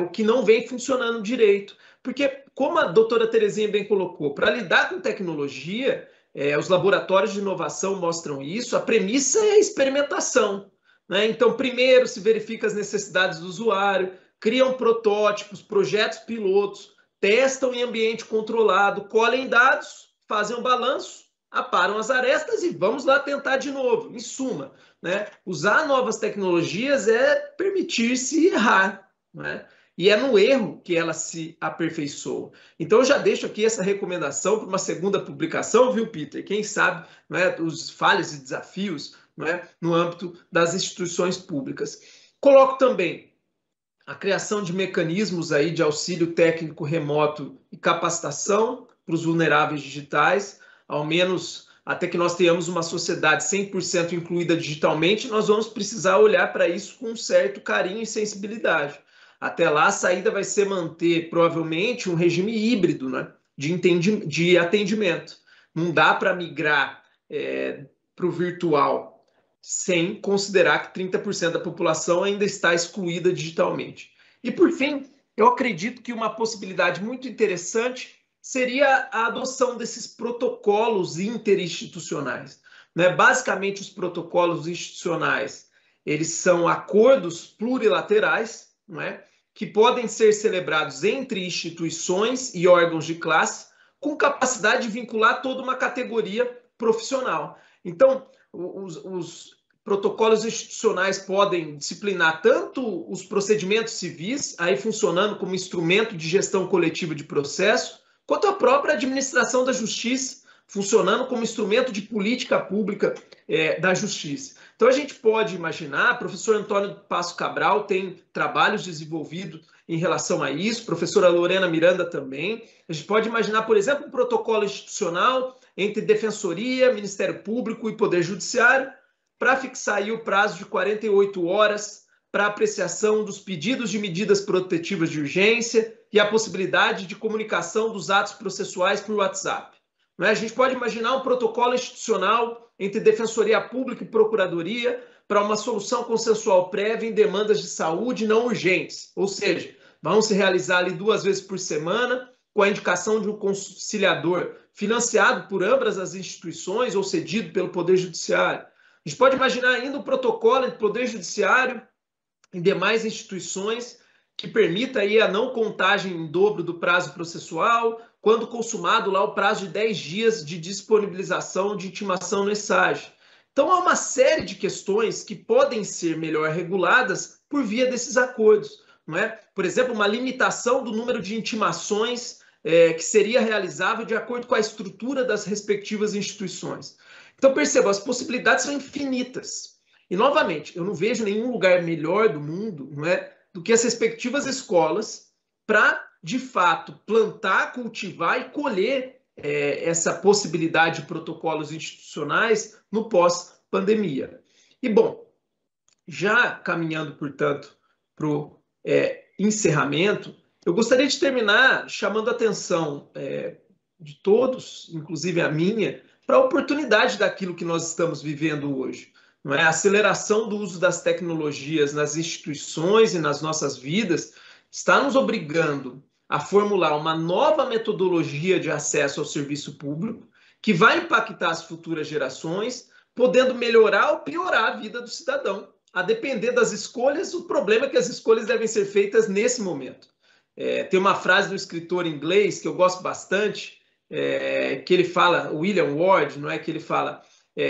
o que não vem funcionando direito. Porque, como a doutora Terezinha bem colocou, para lidar com tecnologia, os laboratórios de inovação mostram isso, a premissa é a experimentação, né? Então, primeiro se verifica as necessidades do usuário, criam protótipos, projetos pilotos, testam em ambiente controlado, colhem dados, fazem um balanço, aparam as arestas e vamos lá tentar de novo. Em suma, né? Usar novas tecnologias é permitir-se errar, né? E é no erro que ela se aperfeiçoa. Então, eu já deixo aqui essa recomendação para uma segunda publicação, viu, Peter? Quem sabe, né, os falhas e desafios, né, no âmbito das instituições públicas. Coloco também a criação de mecanismos aí de auxílio técnico remoto e capacitação para os vulneráveis digitais, ao menos até que nós tenhamos uma sociedade 100% incluída digitalmente, nós vamos precisar olhar para isso com um certo carinho e sensibilidade. Até lá, a saída vai ser manter, provavelmente, um regime híbrido, né, de atendimento. Não dá para migrar para o virtual sem considerar que 30% da população ainda está excluída digitalmente. E, por fim, eu acredito que uma possibilidade muito interessante seria a adoção desses protocolos interinstitucionais, né? Basicamente, os protocolos institucionais, eles são acordos plurilaterais, não é? Que podem ser celebrados entre instituições e órgãos de classe, com capacidade de vincular toda uma categoria profissional. Então, os protocolos institucionais podem disciplinar tanto os procedimentos civis, aí funcionando como instrumento de gestão coletiva de processo, quanto a própria administração da justiça, funcionando como instrumento de política pública da justiça. Então, a gente pode imaginar, o professor Antônio Passo Cabral tem trabalhos desenvolvidos em relação a isso, a professora Lorena Miranda também. A gente pode imaginar, por exemplo, um protocolo institucional entre Defensoria, Ministério Público e Poder Judiciário, para fixar aí o prazo de 48 horas para apreciação dos pedidos de medidas protetivas de urgência e a possibilidade de comunicação dos atos processuais por WhatsApp. A gente pode imaginar um protocolo institucional entre Defensoria Pública e Procuradoria para uma solução consensual prévia em demandas de saúde não urgentes, ou seja, vão se realizar ali 2 vezes por semana, com a indicação de um conciliador financiado por ambas as instituições ou cedido pelo Poder Judiciário. A gente pode imaginar ainda um protocolo entre Poder Judiciário e demais instituições que permita aí a não contagem em dobro do prazo processual, quando consumado lá o prazo de 10 dias de disponibilização de intimação no ESAG. Então, há uma série de questões que podem ser melhor reguladas por via desses acordos, não é? Por exemplo, uma limitação do número de intimações que seria realizável de acordo com a estrutura das respectivas instituições. Então, perceba, as possibilidades são infinitas. E, novamente, eu não vejo nenhum lugar melhor do mundo, não é, do que as respectivas escolas para, de fato, plantar, cultivar e colher essa possibilidade de protocolos institucionais no pós-pandemia. E, bom, já caminhando, portanto, para o encerramento, eu gostaria de terminar chamando a atenção de todos, inclusive a minha, para a oportunidade daquilo que nós estamos vivendo hoje. Não é? A aceleração do uso das tecnologias nas instituições e nas nossas vidas está nos obrigando a formular uma nova metodologia de acesso ao serviço público que vai impactar as futuras gerações, podendo melhorar ou piorar a vida do cidadão, a depender das escolhas. O problema é que as escolhas devem ser feitas nesse momento. Tem uma frase do escritor inglês que eu gosto bastante, que ele fala, William Ward, não é, que ele fala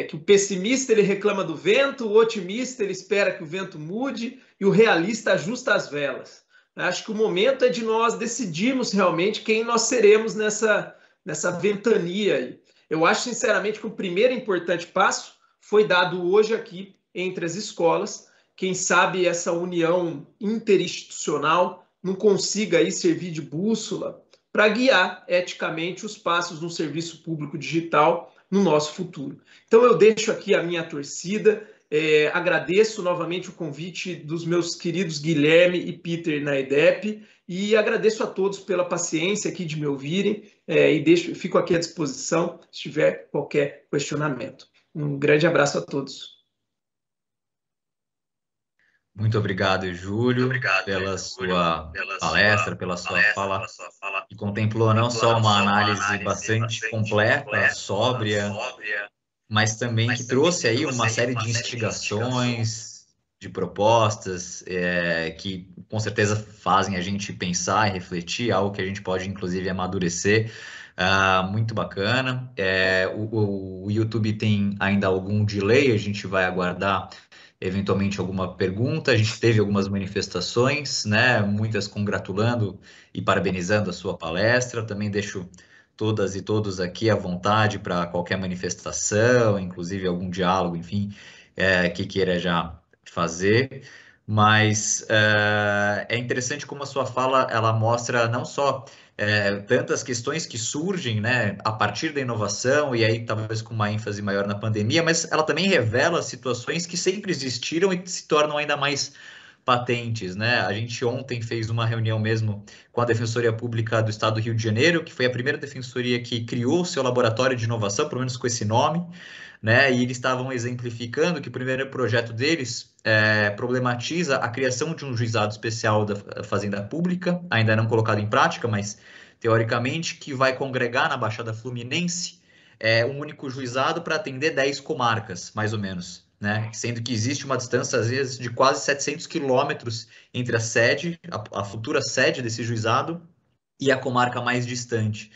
que o pessimista ele reclama do vento, o otimista ele espera que o vento mude e o realista ajusta as velas. Acho que o momento é de nós decidirmos realmente quem nós seremos nessa ventania. Eu acho, sinceramente, que o primeiro importante passo foi dado hoje aqui entre as escolas. Quem sabe essa união interinstitucional não consiga aí servir de bússola para guiar eticamente os passos no serviço público digital no nosso futuro. Então eu deixo aqui a minha torcida, agradeço novamente o convite dos meus queridos Guilherme e Peter na EDEP e agradeço a todos pela paciência aqui de me ouvirem e fico aqui à disposição se tiver qualquer questionamento. Um grande abraço a todos. Muito obrigado, Júlio, pela sua palestra, pela sua fala, que contemplou não só uma análise bastante completa, sóbria, mas também que trouxe aí uma série de instigações, de propostas, que com certeza fazem a gente pensar e refletir, algo que a gente pode, inclusive, amadurecer. Muito bacana. O YouTube tem ainda algum delay, a gente vai aguardar eventualmente alguma pergunta. A gente teve algumas manifestações, né? Muitas congratulando e parabenizando a sua palestra. Também deixo todas e todos aqui à vontade para qualquer manifestação, inclusive algum diálogo, enfim, que queira já fazer. Mas é interessante como a sua fala ela mostra não só tantas questões que surgem, né, a partir da inovação, e aí talvez com uma ênfase maior na pandemia, mas ela também revela situações que sempre existiram e se tornam ainda mais patentes, né? A gente ontem fez uma reunião mesmo com a Defensoria Pública do Estado do Rio de Janeiro, que foi a primeira defensoria que criou o seu laboratório de inovação, pelo menos com esse nome, né? E eles estavam exemplificando que o primeiro projeto deles problematiza a criação de um juizado especial da Fazenda Pública, ainda não colocado em prática, mas teoricamente, que vai congregar na Baixada Fluminense um único juizado para atender 10 comarcas, mais ou menos, né? Sendo que existe uma distância, às vezes, de quase 700 quilômetros entre a sede, a futura sede desse juizado, e a comarca mais distante.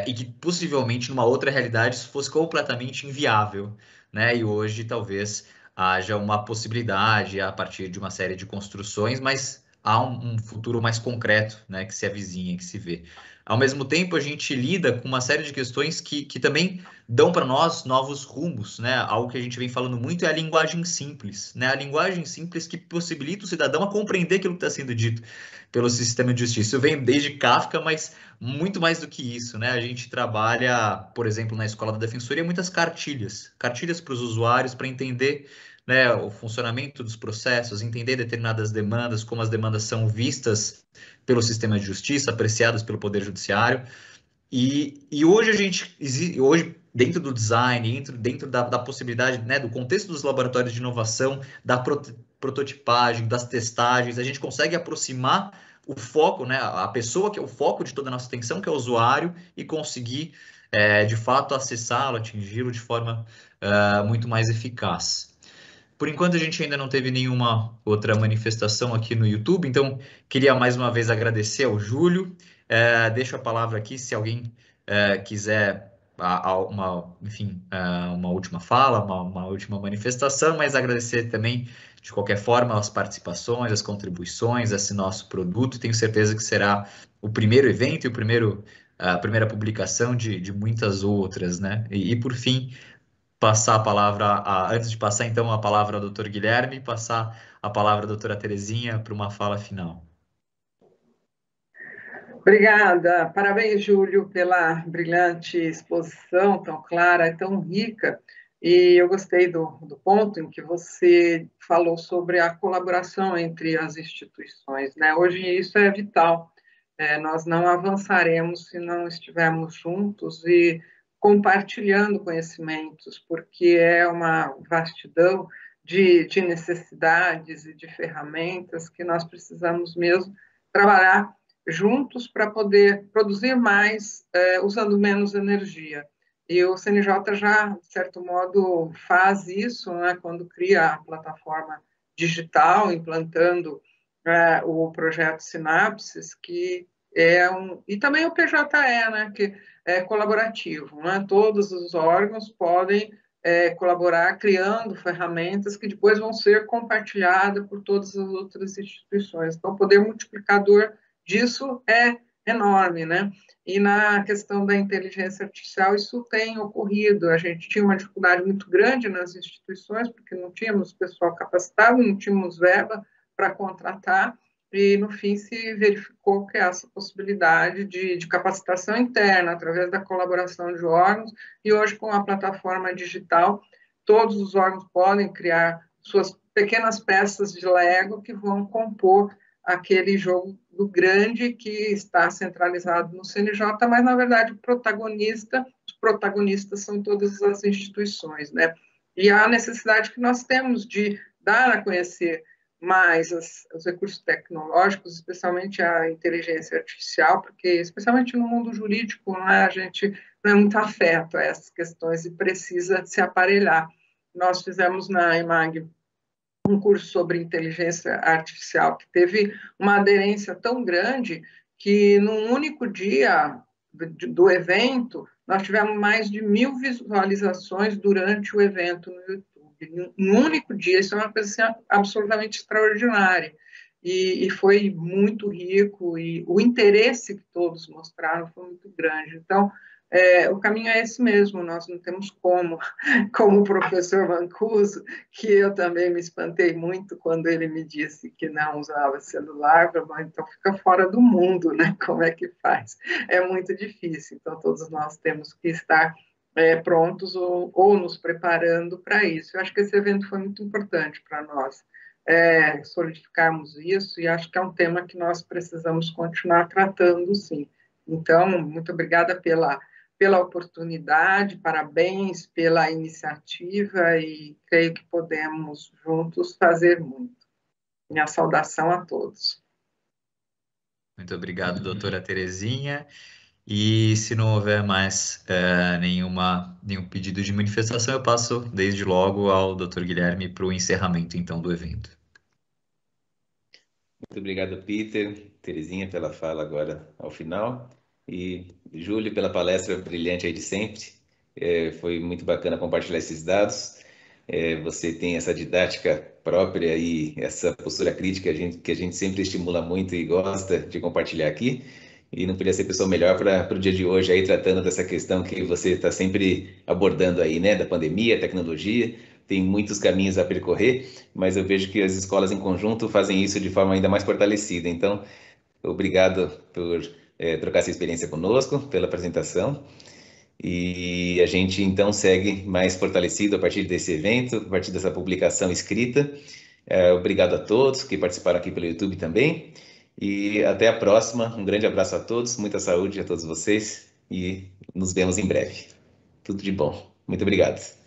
E que possivelmente numa outra realidade isso fosse completamente inviável, né? E hoje talvez haja uma possibilidade a partir de uma série de construções, mas há um futuro mais concreto, né, que se avizinha, que se vê. Ao mesmo tempo, a gente lida com uma série de questões que também dão para nós novos rumos, né? Algo que a gente vem falando muito é a linguagem simples, né? A linguagem simples que possibilita o cidadão a compreender aquilo que está sendo dito pelo sistema de justiça. Isso vem desde Kafka, mas muito mais do que isso, né? A gente trabalha, por exemplo, na Escola da Defensoria, muitas cartilhas para os usuários, para entender, né, o funcionamento dos processos, entender determinadas demandas, como as demandas são vistas pelo sistema de justiça, apreciadas pelo Poder Judiciário. E hoje, dentro do design, dentro da possibilidade, né, do contexto dos laboratórios de inovação, da prototipagem, das testagens, a gente consegue aproximar o foco, né, a pessoa que é o foco de toda a nossa atenção, que é o usuário, e conseguir, de fato, acessá-lo, atingi-lo de forma muito mais eficaz. Por enquanto, a gente ainda não teve nenhuma outra manifestação aqui no YouTube, então queria mais uma vez agradecer ao Júlio. Deixo a palavra aqui se alguém quiser uma última fala, uma última manifestação, mas agradecer também, de qualquer forma, as participações, as contribuições, esse nosso produto. Tenho certeza que será o primeiro evento e a primeira publicação de muitas outras, né? E por fim, passar a palavra, antes de passar então a palavra ao Dr. Guilherme, passar a palavra à doutora Terezinha para uma fala final. Obrigada. Parabéns, Júlio, pela brilhante exposição, tão clara e tão rica. E eu gostei do ponto em que você falou sobre a colaboração entre as instituições, né? Hoje isso é vital. Nós não avançaremos se não estivermos juntos e compartilhando conhecimentos, porque é uma vastidão de necessidades e de ferramentas que nós precisamos mesmo trabalhar juntos para poder produzir mais, usando menos energia. E o CNJ já, de certo modo, faz isso, né, quando cria a plataforma digital, implantando o projeto Sinapses, que e também o PJE, né, que é colaborativo, né? Todos os órgãos podem colaborar criando ferramentas que depois vão ser compartilhadas por todas as outras instituições. Então, o poder multiplicador disso é enorme, né? E na questão da inteligência artificial, isso tem ocorrido. A gente tinha uma dificuldade muito grande nas instituições, porque não tínhamos pessoal capacitado, não tínhamos verba para contratar, e no fim se verificou que essa possibilidade de capacitação interna, através da colaboração de órgãos, e hoje com a plataforma digital, todos os órgãos podem criar suas pequenas peças de Lego que vão compor aquele jogo do grande que está centralizado no CNJ, mas, na verdade, os protagonistas são todas as instituições, né? E a necessidade que nós temos de dar a conhecer mais os recursos tecnológicos, especialmente a inteligência artificial, porque, especialmente no mundo jurídico, a gente não é muito afeto a essas questões e precisa se aparelhar. Nós fizemos na EMAG um curso sobre inteligência artificial que teve uma aderência tão grande que, num único dia do evento, nós tivemos mais de 1.000 visualizações durante o evento no YouTube. Num único dia, isso é uma coisa assim, absolutamente extraordinária. E foi muito rico, e o interesse que todos mostraram foi muito grande. Então, o caminho é esse mesmo, nós não temos como o professor Mancuso, que eu também me espantei muito quando ele me disse que não usava celular, então fica fora do mundo, né? Como é que faz? É muito difícil, então todos nós temos que estar prontos ou nos preparando para isso. Eu acho que esse evento foi muito importante para nós, solidificarmos isso, e acho que é um tema que nós precisamos continuar tratando, sim. Então, muito obrigada pela oportunidade, parabéns pela iniciativa, e creio que podemos juntos fazer muito. Minha saudação a todos. Muito obrigado, doutora Terezinha. E se não houver mais nenhum pedido de manifestação, eu passo desde logo ao doutor Guilherme para o encerramento, então, do evento. Muito obrigado, Peter, Terezinha, pela fala agora ao final. E Júlio, pela palestra brilhante aí de sempre. Foi muito bacana compartilhar esses dados. Você tem essa didática própria e essa postura crítica que a gente sempre estimula muito e gosta de compartilhar aqui. E não podia ser pessoa melhor para o dia de hoje, aí tratando dessa questão que você está sempre abordando aí, né? Da pandemia, tecnologia. Tem muitos caminhos a percorrer, mas eu vejo que as escolas em conjunto fazem isso de forma ainda mais fortalecida. Então, obrigado por trocar essa experiência conosco, pela apresentação. E a gente, então, segue mais fortalecido a partir desse evento, a partir dessa publicação escrita. Obrigado a todos que participaram aqui pelo YouTube também. E até a próxima. Um grande abraço a todos, muita saúde a todos vocês e nos vemos em breve. Tudo de bom. Muito obrigado.